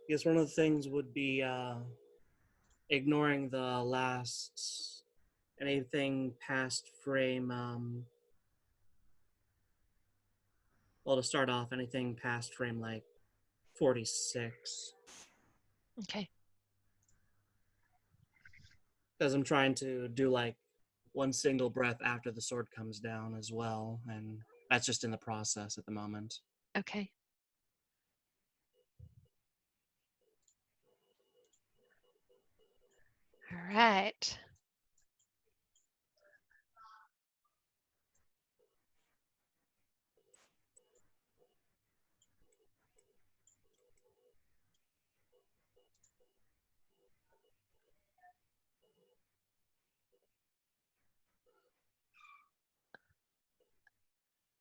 I guess one of the things would be ignoring the last anything past frame. Well, to start off, anything past frame like 46, Okay. because I'm trying to do like one single breath after the sword comes down as well, and that's just in the process at the moment. Okay. All right.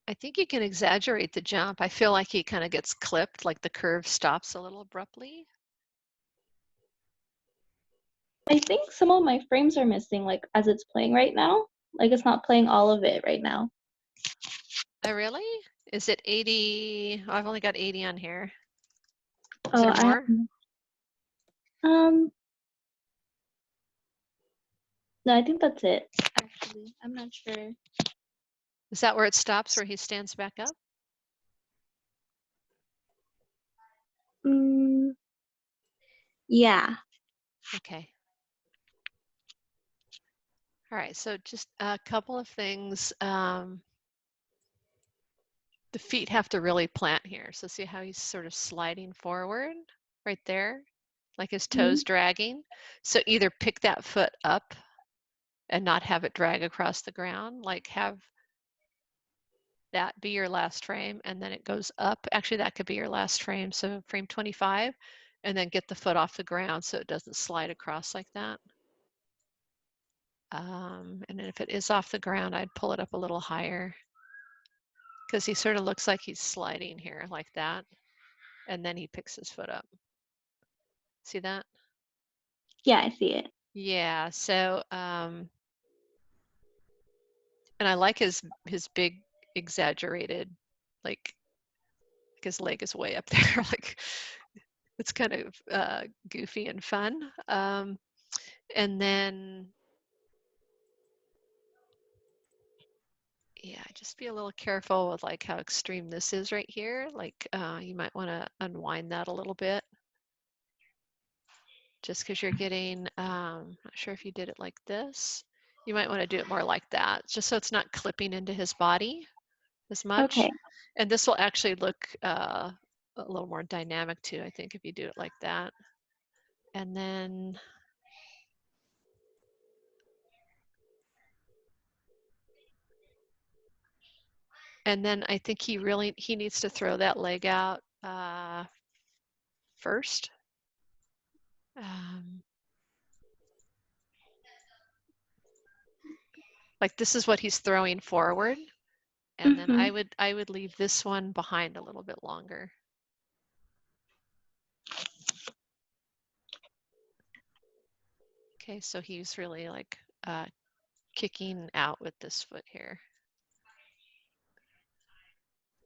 I think you can exaggerate the jump. I feel like he kind of gets clipped, like the curve stops a little abruptly. I think some of my frames are missing, like as it's playing right now. Like it's not playing all of it right now. Oh, really? Is it 80? Oh, I've only got 80 on here. Is Oh, there I more? no, I think that's it. Actually, I'm not sure. Is that where it stops, where he stands back up? Yeah. Okay. All right, so just a couple of things. The feet have to really plant here. So see how he's sort of sliding forward right there, like his toes dragging. So either pick that foot up and not have it drag across the ground, like have that be your last frame and then it goes up. Actually, that could be your last frame. So frame 25, and then get the foot off the ground so it doesn't slide across like that. And then if it is off the ground, I'd pull it up a little higher because he sort of looks like he's sliding here like that. And then he picks his foot up. See that? Yeah, I see it. Yeah, so, and I like his big exaggerated, like his leg is way up there. Like it's kind of goofy and fun. And then, yeah, just be a little careful with like how extreme this is right here. Like you might want to unwind that a little bit. Just because you're getting, not sure if you did it like this. You might want to do it more like that, just so it's not clipping into his body as much. Okay. And this will actually look a little more dynamic too, I think, if you do it like that. And then I think he needs to throw that leg out first. Like this is what he's throwing forward. And then I would leave this one behind a little bit longer. Okay, so he's really like kicking out with this foot here.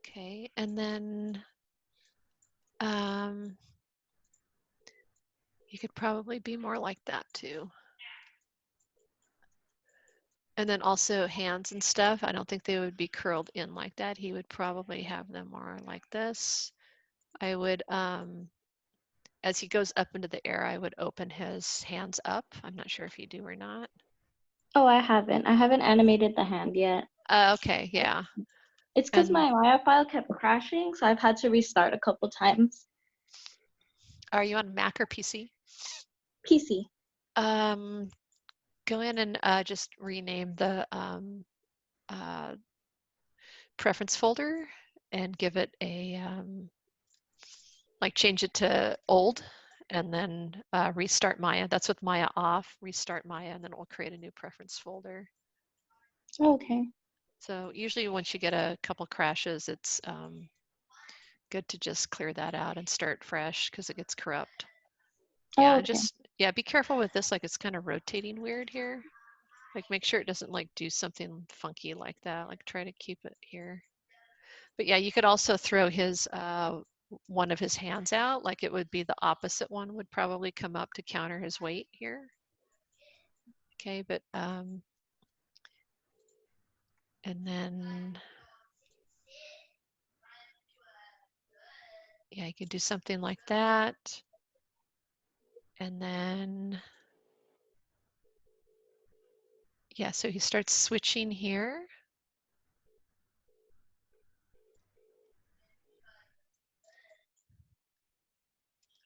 Okay, and then you could probably be more like that too. And then also hands and stuff, I don't think they would be curled in like that. He would probably have them more like this. I would, as he goes up into the air, I would open his hands up. I'm not sure if you do or not. Oh, I haven't. I haven't animated the hand yet. Okay, yeah. It's because my Maya file kept crashing, so I've had to restart a couple times. Are you on Mac or PC? PC. Go in and just rename the preference folder and give it a, like change it to old and then restart Maya. That's with Maya off, restart Maya, and then it will create a new preference folder. Okay. So usually once you get a couple crashes, it's good to just clear that out and start fresh because it gets corrupt. Yeah, and just, yeah, be careful with this, like it's kind of rotating weird here. Like make sure it doesn't like do something funky like that, like try to keep it here. But yeah, you could also throw his, one of his hands out, like it would be the opposite one would probably come up to counter his weight here. Okay, but, and then, yeah, you could do something like that. And then, yeah, so he starts switching here.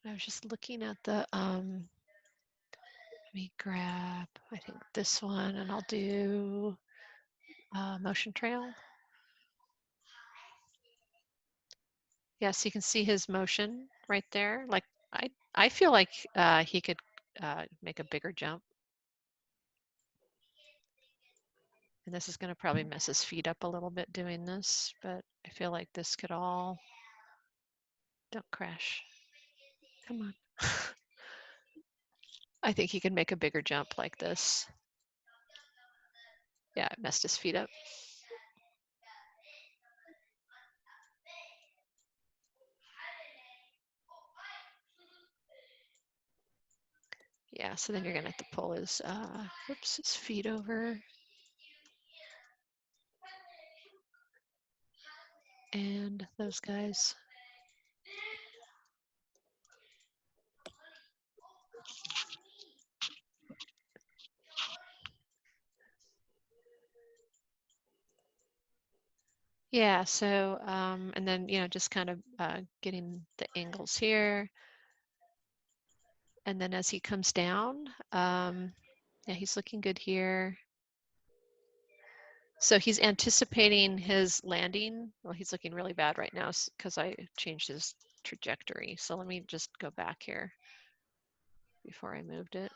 I was just looking at the, let me grab, I think this one, and I'll do motion trail. Yes, you can see his motion right there. Like I feel like he could make a bigger jump. And this is going to probably mess his feet up a little bit doing this, but I feel like this could all, don't crash. Come on. I think he could make a bigger jump like this. Yeah, it messed his feet up. Yeah, so then you're gonna have to pull his, whoops, his feet over. And those guys. Yeah, so, and then, you know, just kind of getting the angles here. And then as he comes down, yeah, he's looking good here. So he's anticipating his landing. Well, he's looking really bad right now because I changed his trajectory. So let me just go back here before I moved it.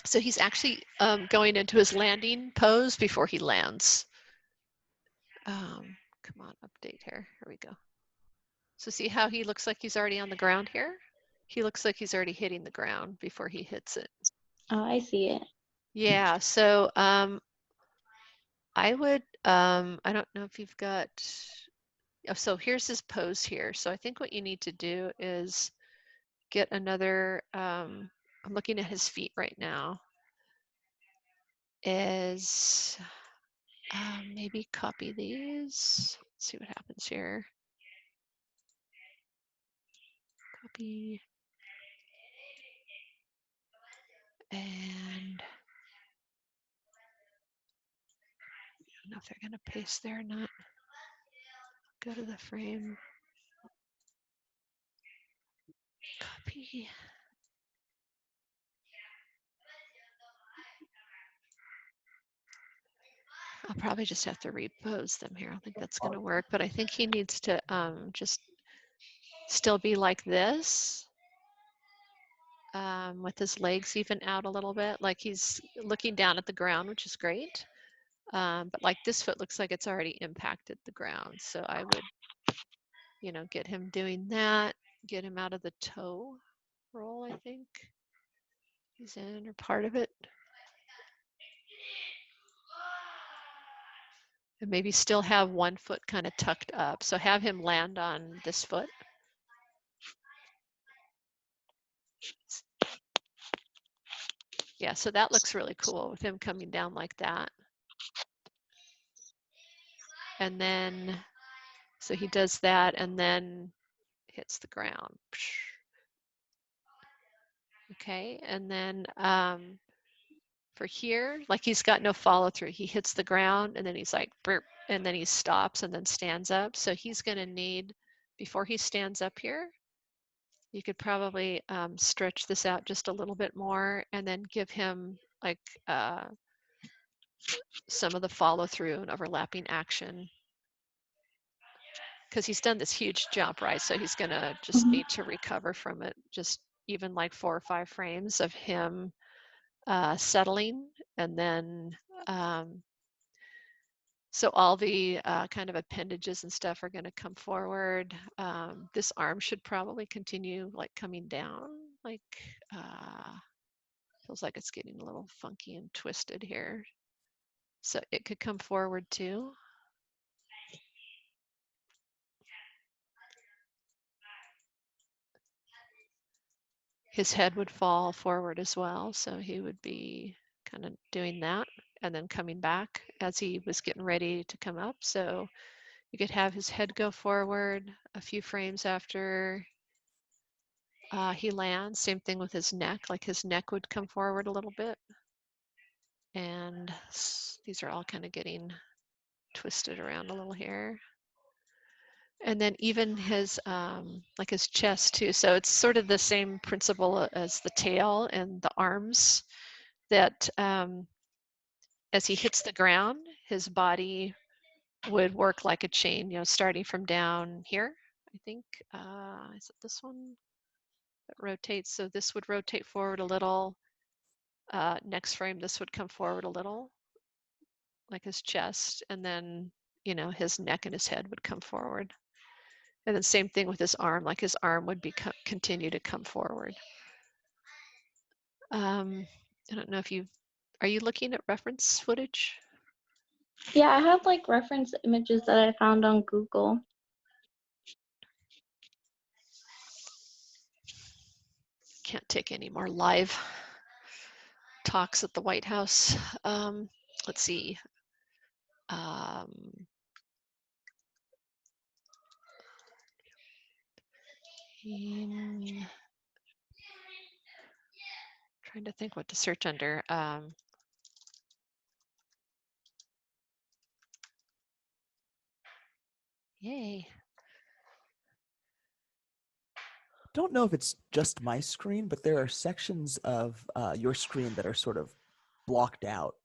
So he's actually going into his landing pose before he lands. Come on, update here. Here we go. So see how he looks like he's already on the ground here? He looks like he's already hitting the ground before he hits it. Oh, I see it. Yeah, so I would, I don't know if you've got, oh, so here's his pose here. So I think what you need to do is get another, I'm looking at his feet right now, is maybe copy these. Let's see what happens here. copy. And I don't know if they're going to paste there or not. Go to the frame. Copy. I'll probably just have to repose them here. I don't think that's going to work, but I think he needs to just still be like this with his legs even out a little bit, like he's looking down at the ground, which is great. But like this foot looks like it's already impacted the ground. So I would, you know, get him doing that, get him out of the toe roll, I think. He's in or part of it. And maybe still have one foot kind of tucked up. So have him land on this foot. Yeah, so that looks really cool with him coming down like that. And then, so he does that and then hits the ground. Okay, and then for here, like he's got no follow through. He hits the ground and then he's like, burp, and then he stops and then stands up. So he's gonna need, before he stands up here, you could probably stretch this out just a little bit more and then give him like some of the follow through and overlapping action. Because he's done this huge jump, right? So he's gonna just need to recover from it. Just even like 4 or 5 frames of him settling, and then so all the kind of appendages and stuff are going to come forward. This arm should probably continue like coming down, like feels like it's getting a little funky and twisted here. So it could come forward too. His head would fall forward as well, so he would be kind of doing that and then coming back as he was getting ready to come up. So you could have his head go forward a few frames after he lands. Same thing with his neck, like his neck would come forward a little bit. And these are all kind of getting twisted around a little here. And then even his, like his chest too. So it's sort of the same principle as the tail and the arms, that as he hits the ground, his body would work like a chain, you know, starting from down here, I think. Is it this one that rotates? So this would rotate forward a little. Next frame, this would come forward a little, like his chest, and then, you know, his neck and his head would come forward. And then same thing with his arm, like his arm would continue to come forward. I don't know if are you looking at reference footage? Yeah, I have like reference images that I found on Google. Can't take any more live talks at the White House. Let's see. Trying to think what to search under. Yay. Don't know if it's just my screen, but there are sections of your screen that are sort of blocked out.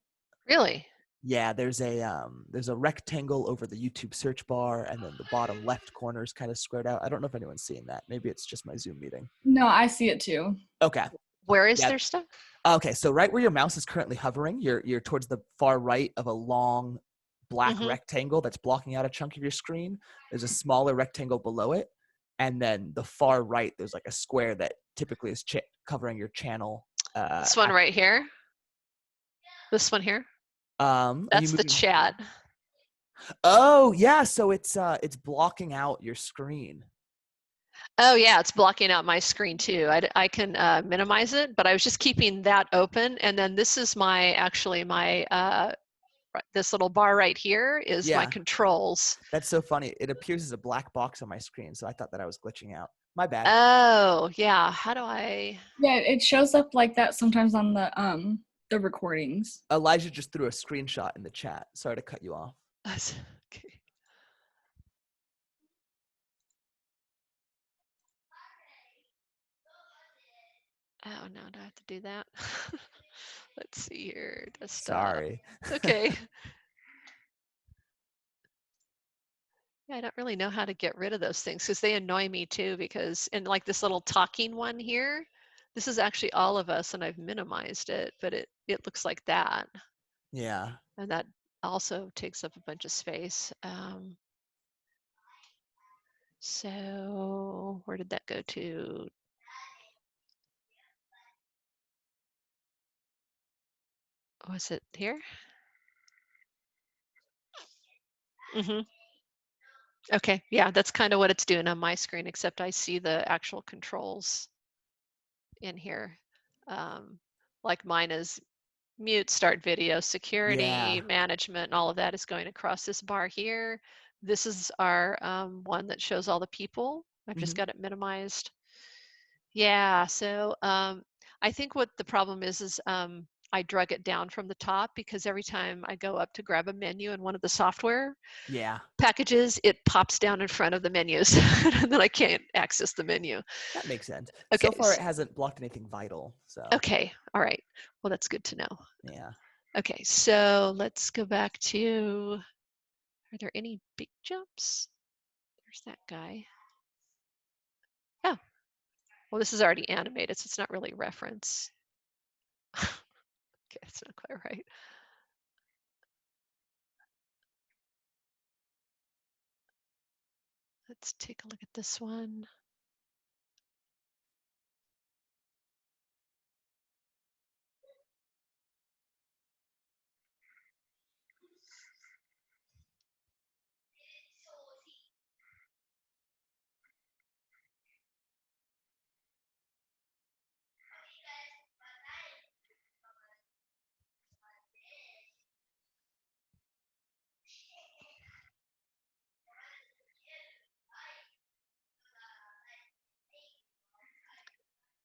Really? Yeah, there's a rectangle over the YouTube search bar, and then the bottom left corner is kind of squared out. I don't know if anyone's seeing that. Maybe it's just my Zoom meeting. No, I see it too. Okay. Where is Yeah. their stuff? Okay, so right where your mouse is currently hovering, you're towards the far right of a long black rectangle that's blocking out a chunk of your screen. There's a smaller rectangle below it, and then the far right, there's like a square that typically is covering your channel. This one right here? This one here? That's the chat. Oh, yeah, so it's blocking out your screen. Oh yeah, it's blocking out my screen too. I can minimize it, but I was just keeping that open. And then this is this little bar right here is my controls. That's so funny. It appears as a black box on my screen, so I thought that I was glitching out. My bad. Oh, yeah. How do I? Yeah, it shows up like that sometimes on the recordings. Elijah just threw a screenshot in the chat. Sorry to cut you off. Okay. Oh no, do I have to do that? Let's see here. Desktop. Sorry. It's okay. Yeah, I don't really know how to get rid of those things because they annoy me too. Because and like this little talking one here, this is actually all of us, and I've minimized it, but it looks like that, Yeah. and that also takes up a bunch of space. So where did that go to? Was it here? Mm-hmm. Okay, yeah, that's kind of what it's doing on my screen, except I see the actual controls in here. Like mine is mute, start video, security, Yeah. management, and all of that is going across this bar here. This is our one that shows all the people. I've just Mhm. got it minimized. Yeah, so I think what the problem is I drug it down from the top because every time I go up to grab a menu in one of the software Yeah. packages, it pops down in front of the menus and then I can't access the menu. That makes sense. Okay, So far, it hasn't blocked anything vital. So. okay, all right. Well, that's good to know. Yeah. Okay, so let's go back to, are there any big jumps? There's that guy. Oh, well, this is already animated, so it's not really reference. Okay, it's not quite right. Let's take a look at this one.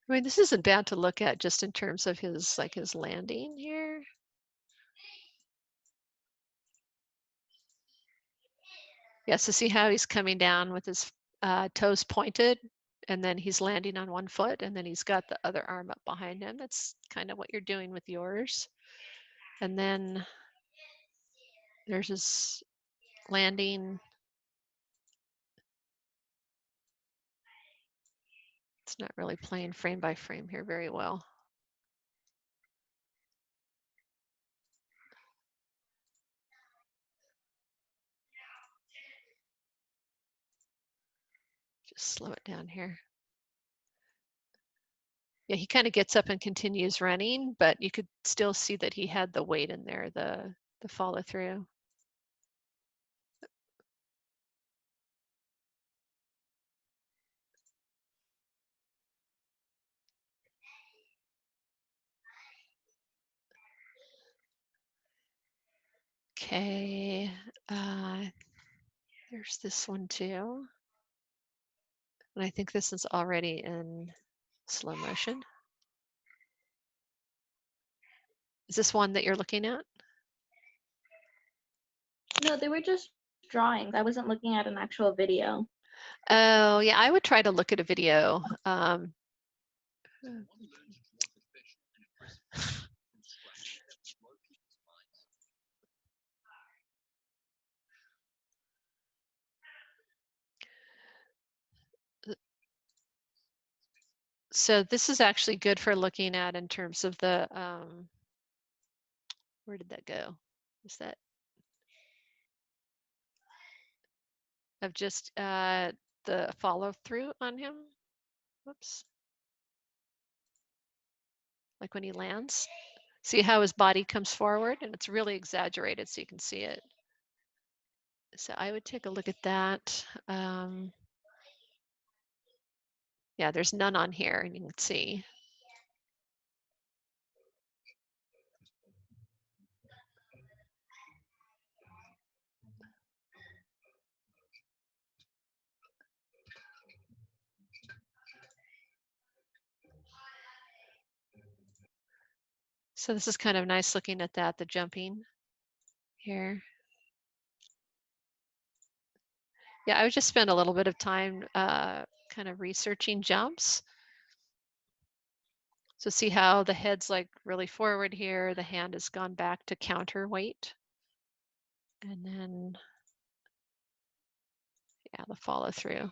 I mean, this isn't bad to look at just in terms of his landing here. Yeah, so see how he's coming down with his toes pointed and then he's landing on one foot and then he's got the other arm up behind him. That's kind of what you're doing with yours. And then there's his landing. It's not really playing frame by frame here very well. Just slow it down here. Yeah, he kind of gets up and continues running, but you could still see that he had the weight in there, the follow through. Okay, there's this one too. And I think this is already in slow motion. Is this one that you're looking at? No, they were just drawings. I wasn't looking at an actual video. Oh, yeah, I would try to look at a video. So this is actually good for looking at in terms of the, where did that go? Is that of just the follow through on him? Whoops. Like when he lands. See how his body comes forward and it's really exaggerated so you can see it. So I would take a look at that. Yeah, there's none on here and you can see. So this is kind of nice looking at that, the jumping here. Yeah, I would just spend a little bit of time kind of researching jumps. So see how the head's like really forward here, the hand has gone back to counterweight. And then, yeah, the follow through.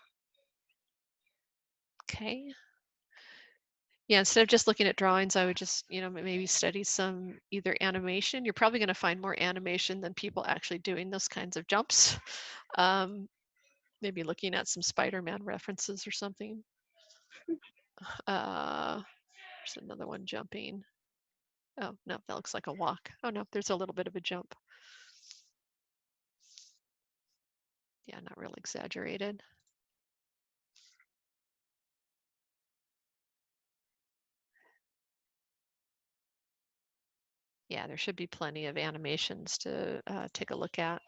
Okay. Yeah, instead of just looking at drawings, I would just, maybe study some either animation. You're probably going to find more animation than people actually doing those kinds of jumps. Maybe looking at some Spider-Man references or something. There's another one jumping. Oh, no, that looks like a walk. Oh, no, there's a little bit of a jump. Yeah, not real exaggerated. Yeah, there should be plenty of animations to take a look at.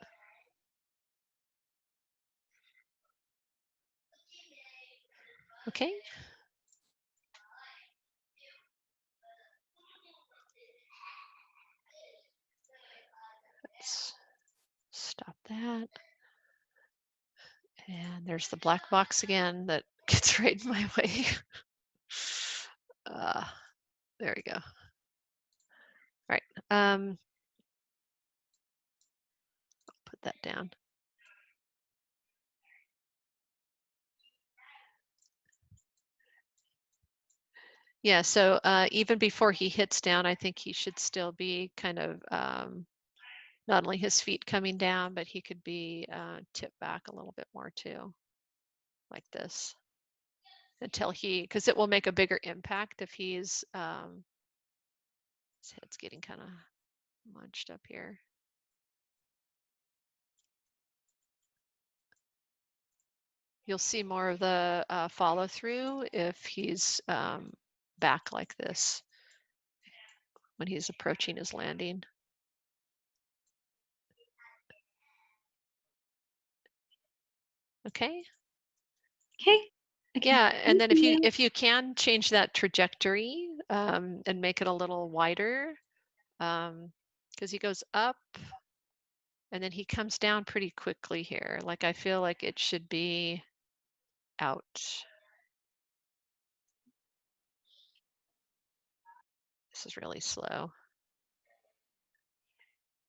Okay. Let's stop that. And there's the black box again that gets right in my way. There we go. All right. Put that down. Yeah, so even before he hits down, I think he should still be kind of not only his feet coming down, but he could be tipped back a little bit more too, like this, until because it will make a bigger impact if his head's getting kind of munched up here. You'll see more of the follow through if he's back like this when he's approaching his landing. Okay. Okay. Yeah, and then if you can change that trajectory and make it a little wider, because he goes up and then he comes down pretty quickly here. Like I feel like it should be out. This is really slow.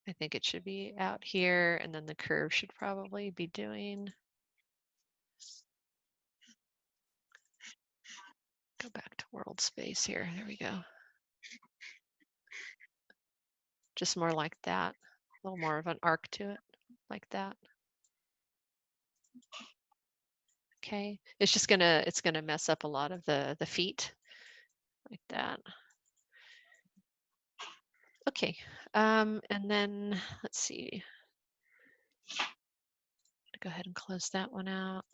I think it should be out here, and then the curve should probably be doing. Go back to world space here. There we go. Just more like that. A little more of an arc to it, like that. Okay. It's gonna mess up a lot of the feet, like that. Okay. And then let's see. Go ahead and close that one out.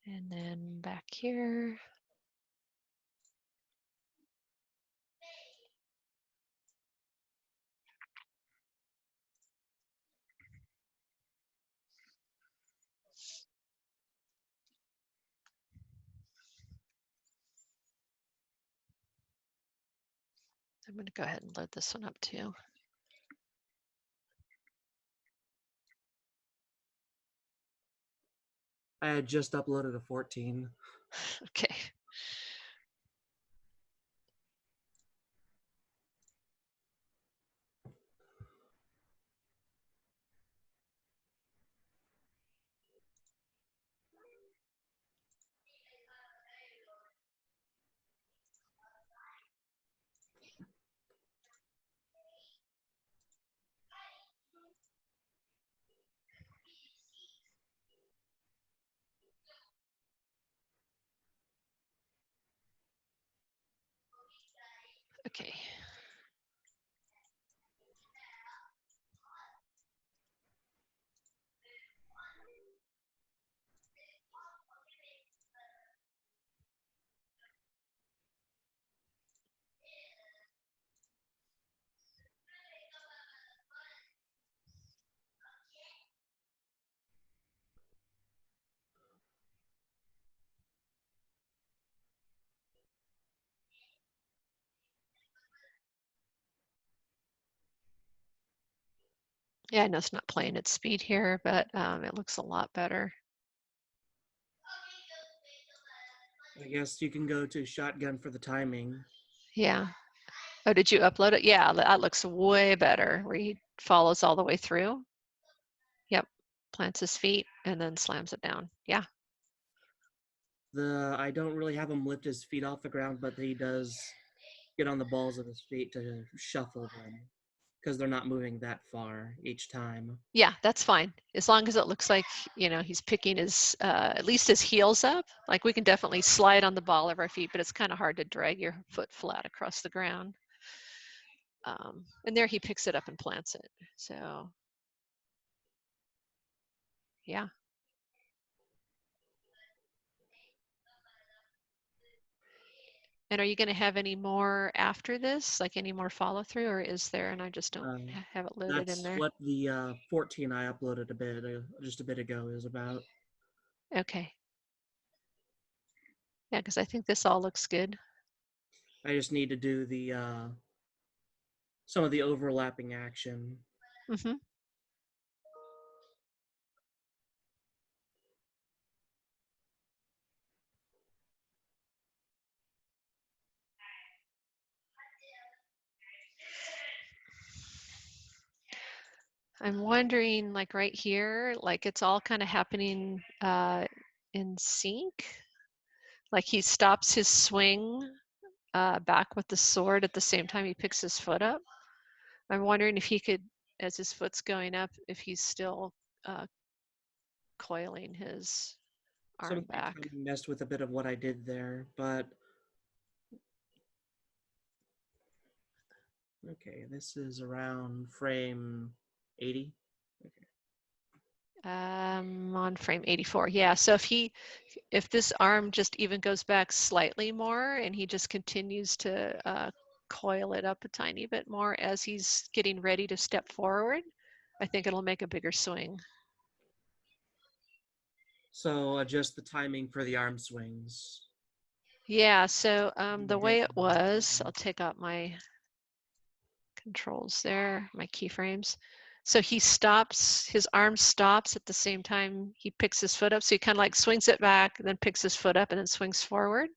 And then back here. I'm going to go ahead and load this one up too. I had just uploaded a 14. Okay. Okay. Yeah, I know it's not playing at speed here, but it looks a lot better. I guess you can go to shotgun for the timing. Yeah. Oh, did you upload it? Yeah, that looks way better where he follows all the way through. Yep. Plants his feet and then slams it down. Yeah. I don't really have him lift his feet off the ground, but he does get on the balls of his feet to shuffle them because they're not moving that far each time. Yeah, that's fine. As long as it looks like, he's picking his, at least his heels up. Like we can definitely slide on the ball of our feet, but it's kind of hard to drag your foot flat across the ground. And there he picks it up and plants it. So, yeah. And are you going to have any more after this, like any more follow through, or is there? And I just don't have it loaded in That's there. what the 14 I uploaded just a bit ago is about. Okay. Yeah, because I think this all looks good. I just need to do the some of the overlapping action. Mm-hmm. I'm wondering, like right here, like it's all kind of happening in sync. Like he stops his swing back with the sword at the same time he picks his foot up. I'm wondering if he could, as his foot's going up, if he's still coiling his Some arm of my back. timing messed with a bit of what I did there, but okay, this is around frame 80. On frame 84. Yeah, so if this arm just even goes back slightly more and he just continues to coil it up a tiny bit more as he's getting ready to step forward, I think it'll make a bigger swing. So adjust the timing for the arm swings. Yeah, so the way it was, I'll take out my controls there, my keyframes. So he stops, his arm stops at the same time he picks his foot up. So he kind of like swings it back, then picks his foot up and then swings forward.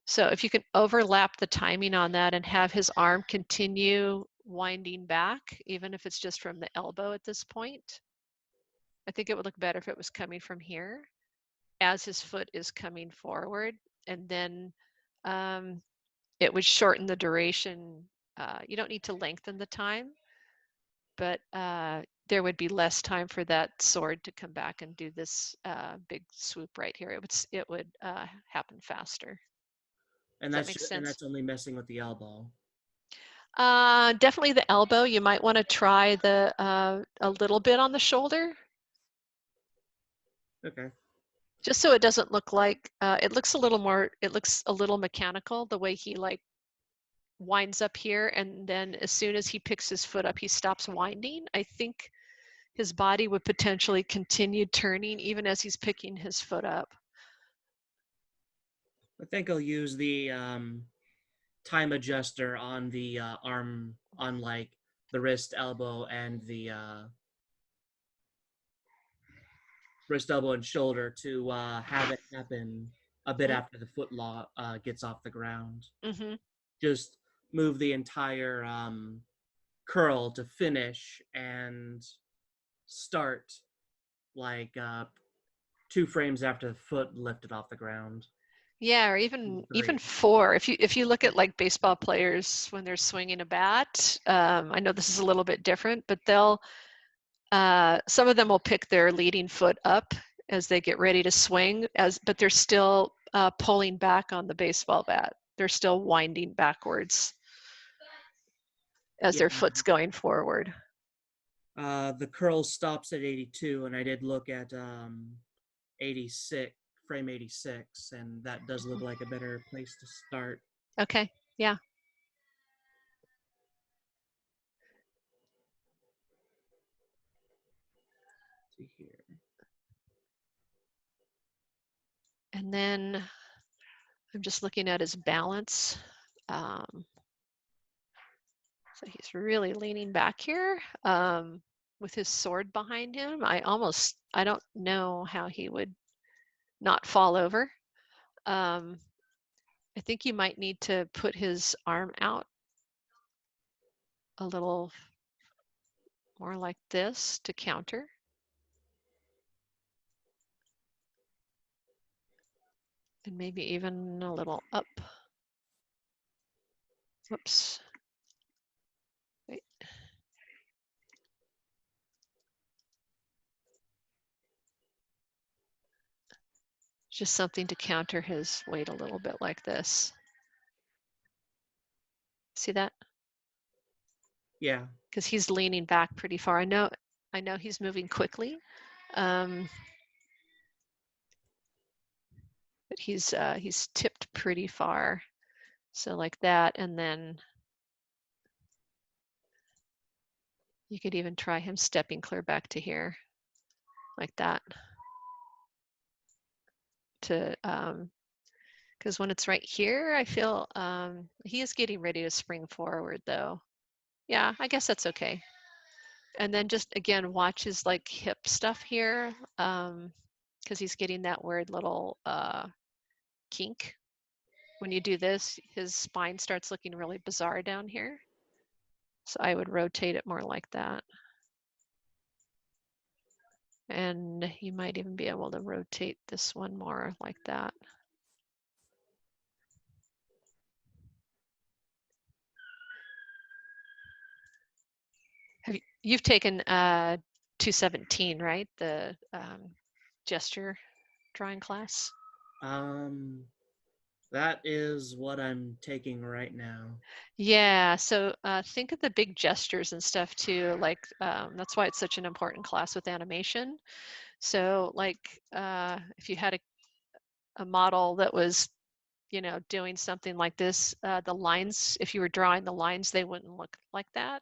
So if you can overlap the timing on that and have his arm continue winding back, even if it's just from the elbow at this point, I think it would look better if it was coming from here as his foot is coming forward. And then it would shorten the duration. You don't need to lengthen the time, but there would be less time for that sword to come back and do this big swoop right here. It would happen faster. And Does that make sense? And that's only messing with the elbow. Definitely the elbow. You might want to try the a little bit on the shoulder. Okay. Just so it doesn't look like it looks a little mechanical the way he like winds up here, and then as soon as he picks his foot up, he stops winding. I think his body would potentially continue turning even as he's picking his foot up. I think I'll use the time adjuster on the arm, on like the wrist, elbow, and the wrist, elbow, and shoulder to have it happen a bit after the foot gets off the ground. Mm-hmm. Just move the entire curl to finish and start like 2 frames after the foot lifted off the ground. Yeah, or even 4. If you look at like baseball players when they're swinging a bat, I know this is a little bit different, but they'll some of them will pick their leading foot up as they get ready to swing, but they're still pulling back on the baseball bat. They're still winding backwards as their foot's going forward. The curl stops at 82, and I did look at 86, frame 86, and that does look like a better place to start. Okay, yeah. Let's see here. And then I'm just looking at his balance. So he's really leaning back here with his sword behind him. I don't know how he would not fall over. I think you might need to put his arm out a little more like this to counter. And maybe even a little up. Whoops. Wait. Just something to counter his weight a little bit like this. See that? Yeah. Because he's leaning back pretty far. I know he's moving quickly. But he's tipped pretty far. So like that, and then you could even try him stepping clear back to here, like that. To because when it's right here, I feel he is getting ready to spring forward though. Yeah, I guess that's okay. And then just again, watch his like hip stuff here, because he's getting that weird little kink. When you do this, his spine starts looking really bizarre down here. So I would rotate it more like that. And you might even be able to rotate this one more like that. You've taken 217, right? The gesture drawing class. That is what I'm taking right now. Yeah, so think of the big gestures and stuff too. Like that's why it's such an important class with animation. So like if you had a model that was, you know, doing something like this, the lines, if you were drawing the lines, they wouldn't look like that.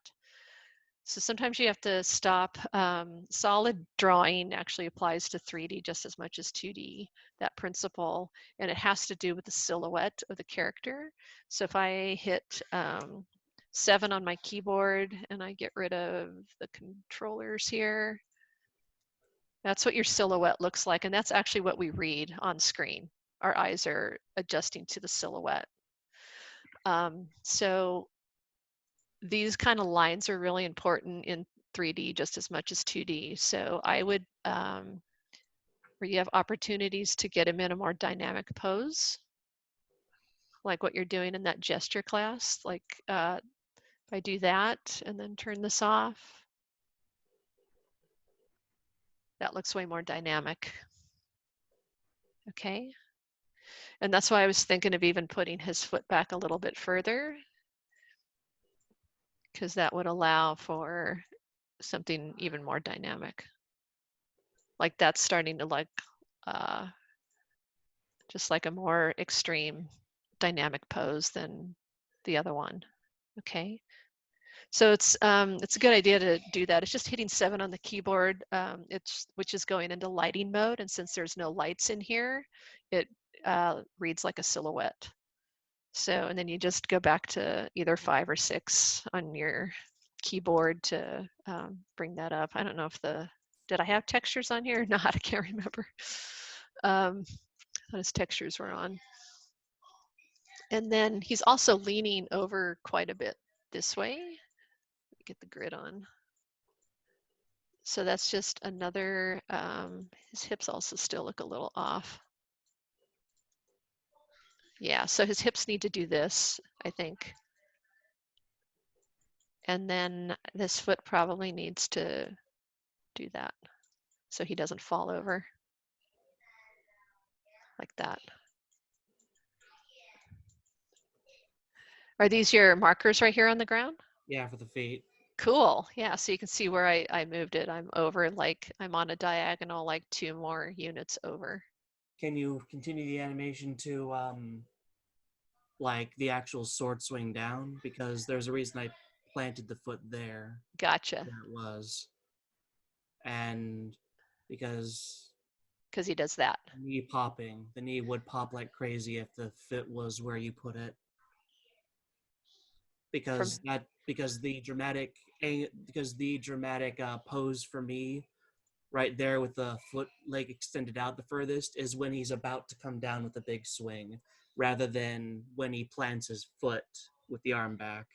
So sometimes you have to stop. Solid drawing actually applies to 3D just as much as 2D, that principle, and it has to do with the silhouette of the character. So if I hit 7 on my keyboard and I get rid of the controllers here, that's what your silhouette looks like, and that's actually what we read on screen. Our eyes are adjusting to the silhouette. So these kind of lines are really important in 3D just as much as 2D. So I would, where you have opportunities to get him in a more dynamic pose, like what you're doing in that gesture class. Like if I do that and then turn this off, that looks way more dynamic. Okay. And that's why I was thinking of even putting his foot back a little bit further, because that would allow for something even more dynamic. Like that's starting to like just like a more extreme dynamic pose than the other one. Okay. So it's a good idea to do that. It's just hitting 7 on the keyboard, which is going into lighting mode. And since there's no lights in here, it reads like a silhouette. So, and then you just go back to either 5 or 6 on your keyboard to bring that up. I don't know if did I have textures on here or not? I can't remember. Those textures were on. And then he's also leaning over quite a bit this way. Let me get the grid on. So that's just another, his hips also still look a little off. Yeah, so his hips need to do this, I think. And then this foot probably needs to do that so he doesn't fall over like that. Are these your markers right here on the ground? Yeah, for the feet. Cool. Yeah, so you can see where I moved it. I'm over, like I'm on a diagonal, like 2 more units over. Can you continue the animation to like the actual sword swing down? Because there's a reason I planted the foot there. Gotcha. Where it was. And because he does that. knee popping, the knee would pop like crazy if the foot was where you put it. because the dramatic pose for me right there with the foot leg extended out the furthest is when he's about to come down with a big swing, rather than when he plants his foot with the arm back.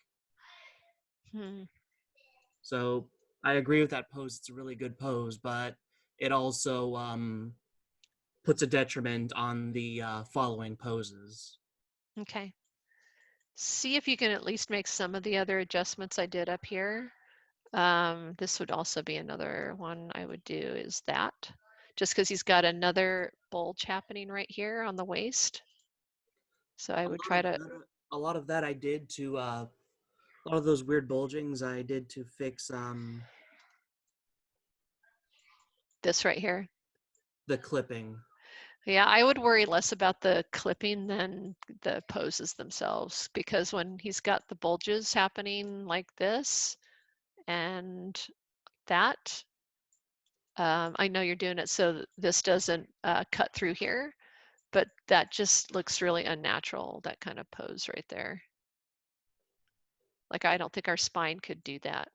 Hmm. So I agree with that pose. It's a really good pose, but it also puts a detriment on the following poses. Okay. See if you can at least make some of the other adjustments I did up here. This would also be another one I would do, is that. Just because he's got another bulge happening right here on the waist. So I would try to, A lot of that I did to a lot of those weird bulgings I did to fix this right here. the clipping. Yeah, I would worry less about the clipping than the poses themselves, because when he's got the bulges happening like this and that, I know you're doing it so that this doesn't cut through here, but that just looks really unnatural, that kind of pose right there. Like, I don't think our spine could do that.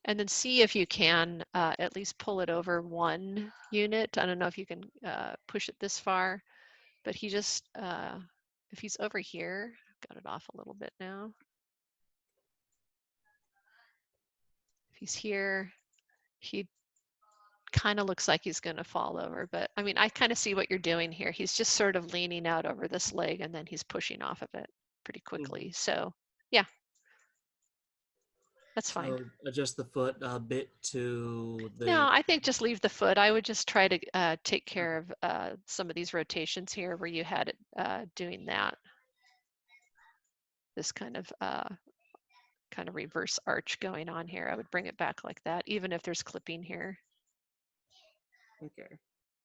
And then see if you can at least pull it over one unit. I don't know if you can push it this far, but he just, if he's over here, I've got it off a little bit now. If he's here, he kind of looks like he's going to fall over, but I mean, I kind of see what you're doing here. He's just sort of leaning out over this leg and then he's pushing off of it pretty quickly. So yeah, that's fine. So adjust the foot a bit to the. No, I think just leave the foot. I would just try to take care of some of these rotations here where you had it doing that. This kind of reverse arch going on here. I would bring it back like that, even if there's clipping here. Okay.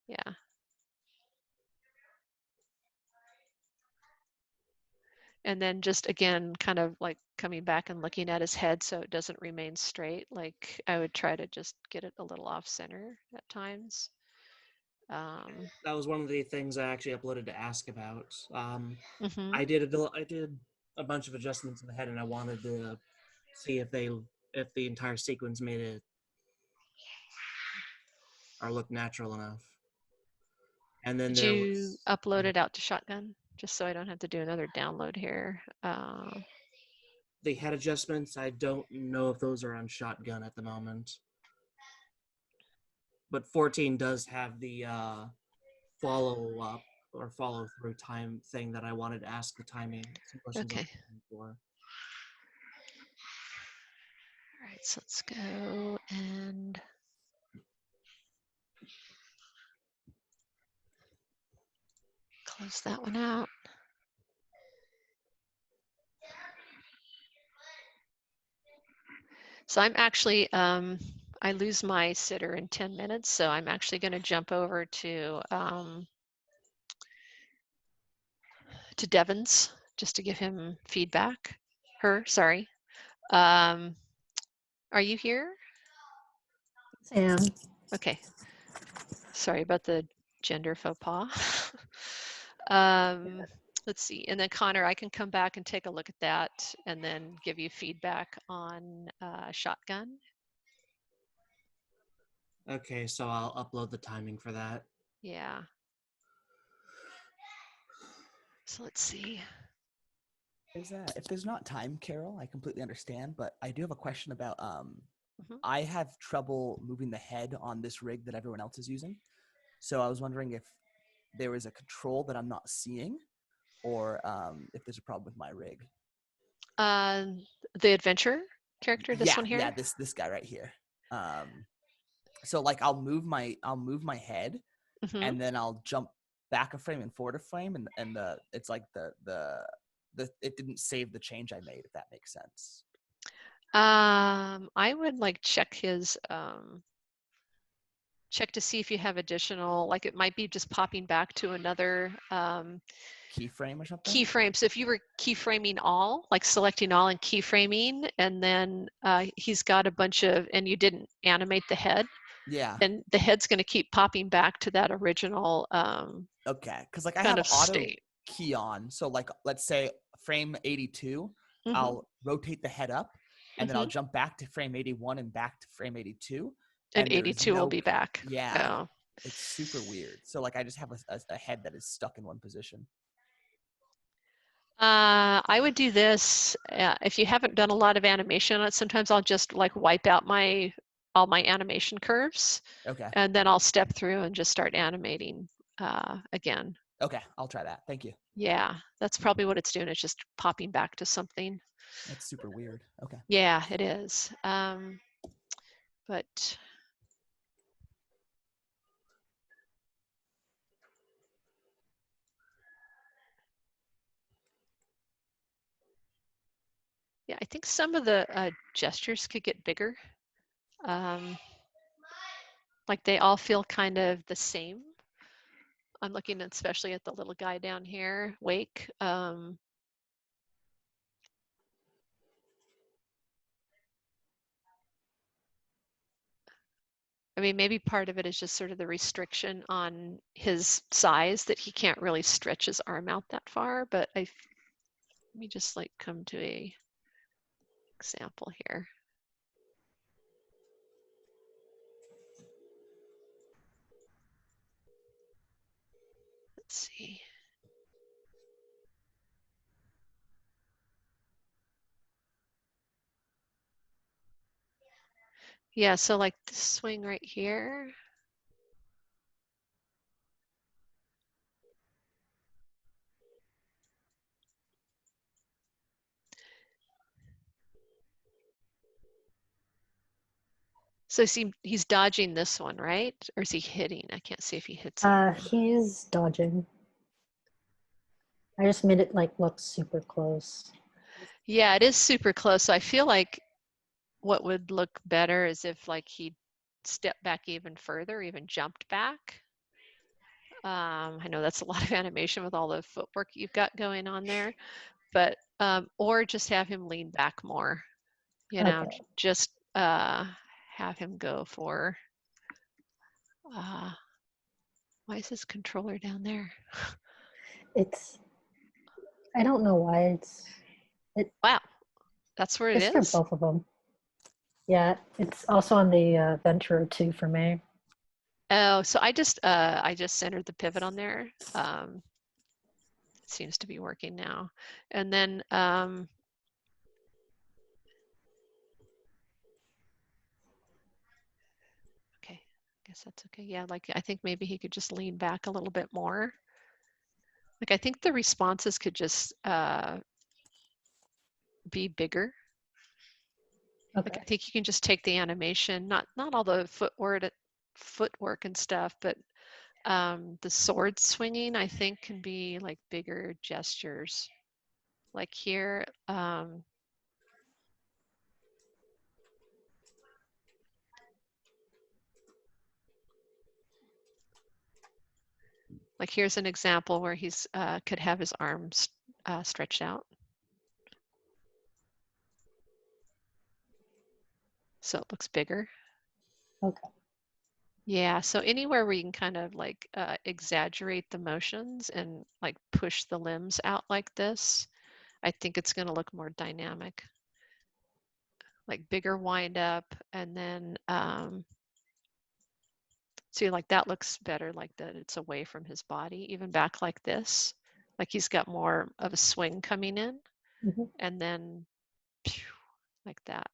Yeah. And then just again, kind of like coming back and looking at his head so it doesn't remain straight. Like I would try to just get it a little off center at times. That was one of the things I actually uploaded to ask about. Mhm. I did a bunch of adjustments in the head, and I wanted to see if the entire sequence made it or look natural enough. And then Did there you was upload it out to Shotgun? Just so I don't have to do another download here. the head adjustments. I don't know if those are on Shotgun at the moment, but 14 does have the follow up or follow through time thing that I wanted to ask the timing. Some questions Okay. for. All right, so let's go and close that one out. So I'm actually, I lose my sitter in 10 minutes, so I'm actually going to jump over to Devon's just to give him feedback. Sorry. Are you here? Sam. Okay. Sorry about the gender faux pas. Let's see. And then Connor, I can come back and take a look at that and then give you feedback on Shotgun. Okay, so I'll upload the timing for that. Yeah. So let's see. If there's not time, Carol, I completely understand, but I do have a question about Mhm. I have trouble moving the head on this rig that everyone else is using. So I was wondering if there is a control that I'm not seeing, or if there's a problem with my rig. The adventure character, this one here? Yeah, this guy right here. So like I'll move my head, Mhm. and then I'll jump back a frame and forward a frame, and it's like it didn't save the change I made, if that makes sense. I would like check his check to see if you have additional, like it might be just popping back to another Keyframe or something? keyframe. So if you were keyframing all, like selecting all and keyframing, and then he's got a bunch of, and you didn't animate the head, Yeah. then the head's going to keep popping back to that original Okay, because like I kind have of state. key on. So like, let's say frame 82, Mhm. I'll rotate the head up, and then I'll jump back to frame 81 and back to frame 82. And there's 82 will no be back. Yeah, Oh. it's super weird. So like, I just have a head that is stuck in one position. I would do this if you haven't done a lot of animation on it. Sometimes I'll just like wipe out all my animation curves, Okay. and then I'll step through and just start animating again. Okay, I'll try that. Thank you. Yeah, that's probably what it's doing. It's just popping back to something. That's super weird. Okay. Yeah, it is. But yeah, I think some of the gestures could get bigger. Like they all feel kind of the same. I'm looking especially at the little guy down here, Wake. I mean, maybe part of it is just sort of the restriction on his size that he can't really stretch his arm out that far. But let me just like come to a example here. Let's see. Yeah, so like this swing right here. So he's dodging this one, right? Or is he hitting? I can't see if he hits it. He's dodging. I just made it like look super close. Yeah, it is super close. So I feel like what would look better is if like he stepped back even further, even jumped back. I know that's a lot of animation with all the footwork you've got going on there, but or just have him lean back more. You know, Okay. just have him go for. Why is his controller down there? I don't know why Wow, that's where it it's for is. both of them. Yeah, it's also on the Ventura 2 for me. Oh, so I just centered the pivot on there. It seems to be working now. And then okay, I guess that's okay. Yeah, like I think maybe he could just lean back a little bit more. Like I think the responses could just be bigger. Okay. Like I think you can just take the animation, not all the footwork and stuff, but the sword swinging I think can be like bigger gestures. Like here, like here's an example where he's could have his arms stretched out. So it looks bigger. Okay. Yeah, so anywhere where you can kind of like exaggerate the motions and like push the limbs out like this, I think it's going to look more dynamic. Like bigger wind up, and then see, like that looks better, like that it's away from his body, even back like this. Like he's got more of a swing coming in, and then like that.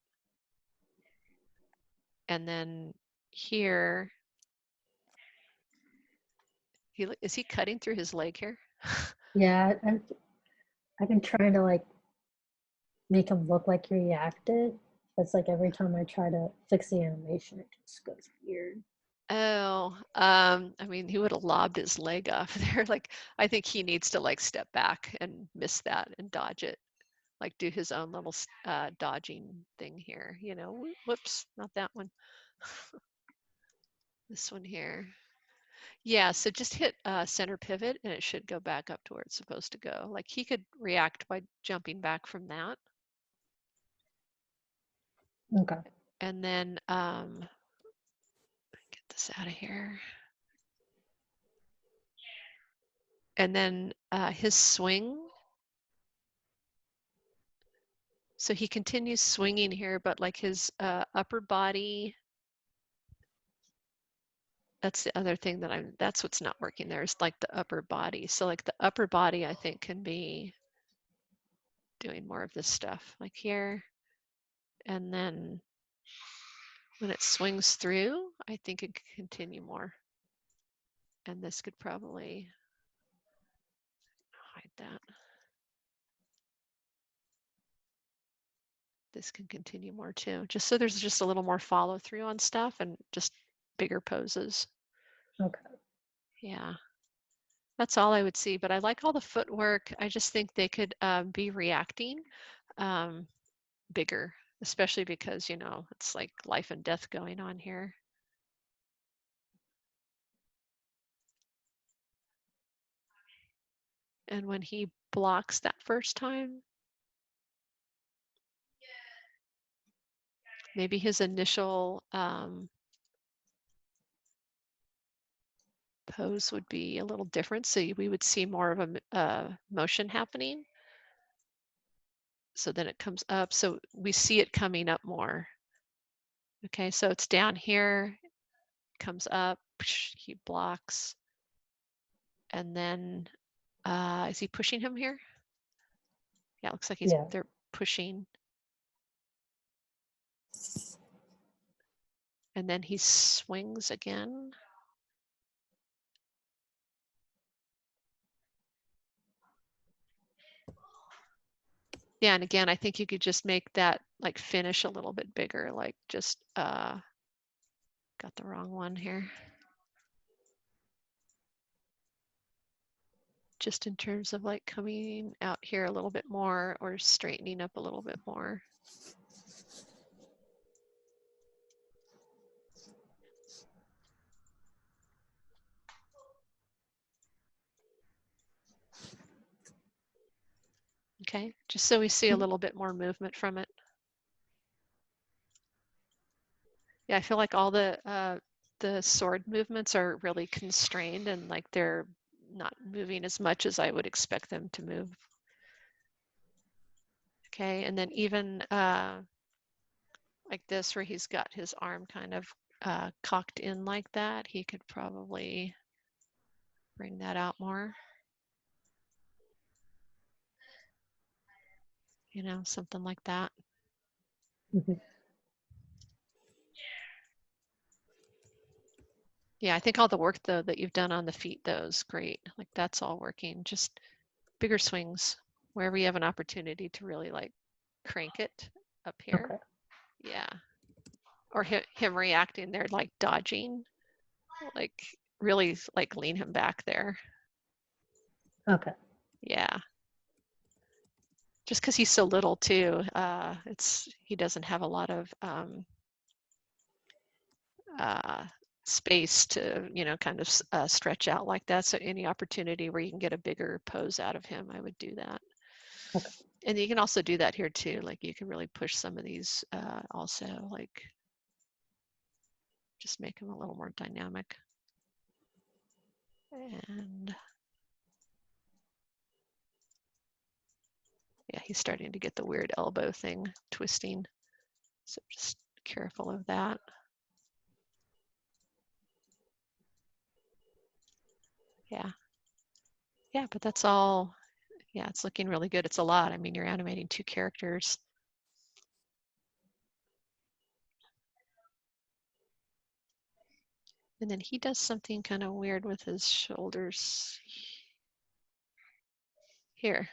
And then here, is he cutting through his leg here? Yeah, I've been trying to like make him look like he reacted. It's like every time I try to fix the animation, it just goes weird. Oh, I mean, he would have lobbed his leg off there. Like, I think he needs to like step back and miss that and dodge it. Like do his own little dodging thing here, you know, whoops, not that one. This one here. Yeah, so just hit center pivot and it should go back up to where it's supposed to go. Like he could react by jumping back from that. Okay. And then get this out of here. And then his swing. So he continues swinging here, but like his upper body, that's the other thing that that's what's not working there, is like the upper body. So like the upper body, I think, can be doing more of this stuff like here. And then when it swings through, I think it could continue more. And this could probably hide that. This can continue more too, just so there's just a little more follow through on stuff and just bigger poses. Okay. Yeah, that's all I would see. But I like all the footwork. I just think they could be reacting bigger, especially because, you know, it's like life and death going on here. And when he blocks that first time, maybe his initial pose would be a little different. So we would see more of a motion happening. So then it comes up. So we see it coming up more. Okay, so it's down here, comes up, he blocks. And then is he pushing him here? Yeah, it looks like they're pushing. And then he swings again. Yeah, and again, I think you could just make that like finish a little bit bigger, like just got the wrong one here. Just in terms of like coming out here a little bit more or straightening up a little bit more. Okay, just so we see a little bit more movement from it. Yeah, I feel like all the sword movements are really constrained and like they're not moving as much as I would expect them to move. Okay, and then even like this where he's got his arm kind of cocked in like that, he could probably bring that out more. You know, something like that. Mm-hmm. Yeah, I think all the work though that you've done on the feet though is great. Like that's all working. Just bigger swings wherever you have an opportunity to really like crank it up here. Okay. Yeah. Or him reacting there, like dodging, like really like lean him back there. Okay. Yeah. Just because he's so little too, he doesn't have a lot of space to, you know, kind of stretch out like that. So any opportunity where you can get a bigger pose out of him, I would do that. Okay. And you can also do that here too. Like you can really push some of these also, like just make them a little more dynamic. And yeah, he's starting to get the weird elbow thing twisting. So just careful of that. Yeah. Yeah, but that's all. Yeah, it's looking really good. It's a lot. I mean, you're animating 2 characters. And then he does something kind of weird with his shoulders here.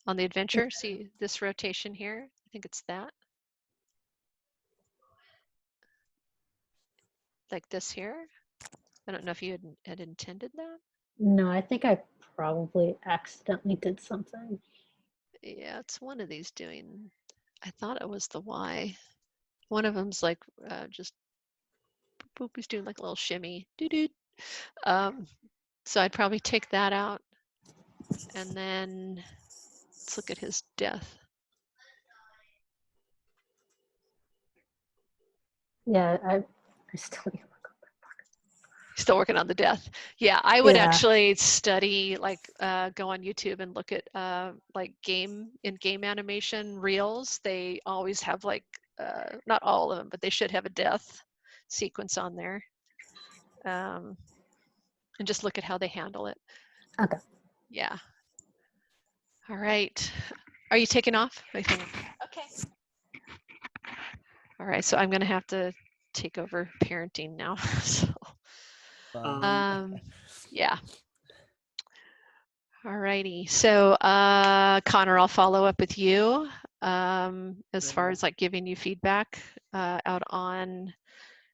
On the adventure, see this rotation here? I think it's that. Like this here. I don't know if you had intended that. No, I think I probably accidentally did something. Yeah, it's one of these doing. I thought it was the Y. One of them's like just boop, he's doing like a little shimmy. Doo-doo. So I'd probably take that out. And then let's look at his death. Yeah, I still need to look up that part. Still working on the death. Yeah, I would Yeah. actually study, like, go on YouTube and look at like game animation reels. They always have like, not all of them, but they should have a death sequence on there. And just look at how they handle it. Okay. Yeah. All right. Are you taking off? I think. Okay. All right. So I'm going to have to take over parenting now. So, yeah. All righty. So, Connor, I'll follow up with you as far as like giving you feedback out on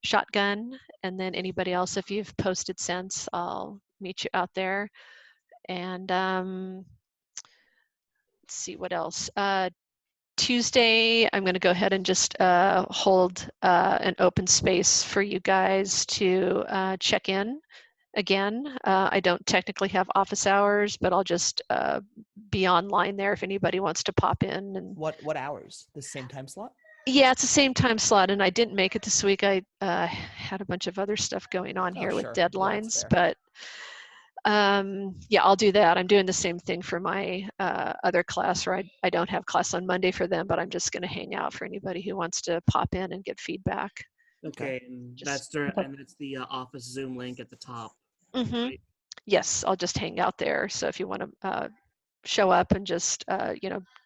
Shotgun, and then anybody else, if you've posted since, I'll meet you out there. And let's see what else. Tuesday, I'm going to go ahead and just hold an open space for you guys to check in again. I don't technically have office hours, but I'll just be online there if anybody wants to pop in. And What hours? The same time slot? yeah, it's the same time slot, and I didn't make it this week. I had a bunch of other stuff going on here with Sure. Yeah, that's deadlines, fair. but yeah, I'll do that. I'm doing the same thing for my other class, where I don't have class on Monday for them, but I'm just going to hang out for anybody who wants to pop in and get feedback. Okay, and Just- that's the office Zoom link at the top. Mm-hmm. Right? Yes, I'll just hang out there. So if you want to show up and just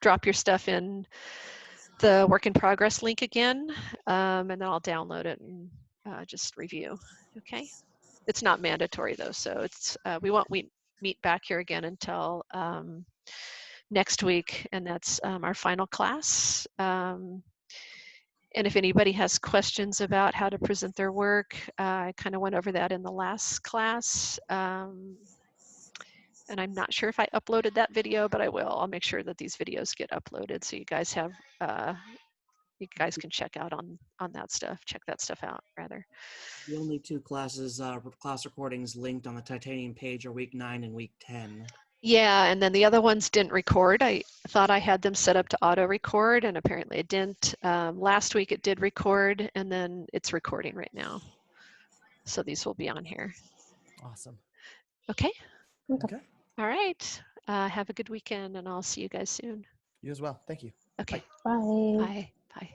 drop your stuff in the work in progress link again, and then I'll download it and just review. Okay. It's not mandatory though, so it's we won't meet back here again until next week, and that's our final class. And if anybody has questions about how to present their work, I kind of went over that in the last class. And I'm not sure if I uploaded that video, but I will. I'll make sure that these videos get uploaded so you guys have, you guys can check out on that stuff, check that stuff out rather. The only two classes, class recordings linked on the Titanium page are week 9 and week 10. Yeah, and then the other ones didn't record. I thought I had them set up to auto record, and apparently it didn't. Last week it did record, and then it's recording right now. So these will be on here. Awesome. Okay. Okay. All right. Have a good weekend, and I'll see you guys soon. You as well. Thank you. Okay. Bye. Bye. Bye.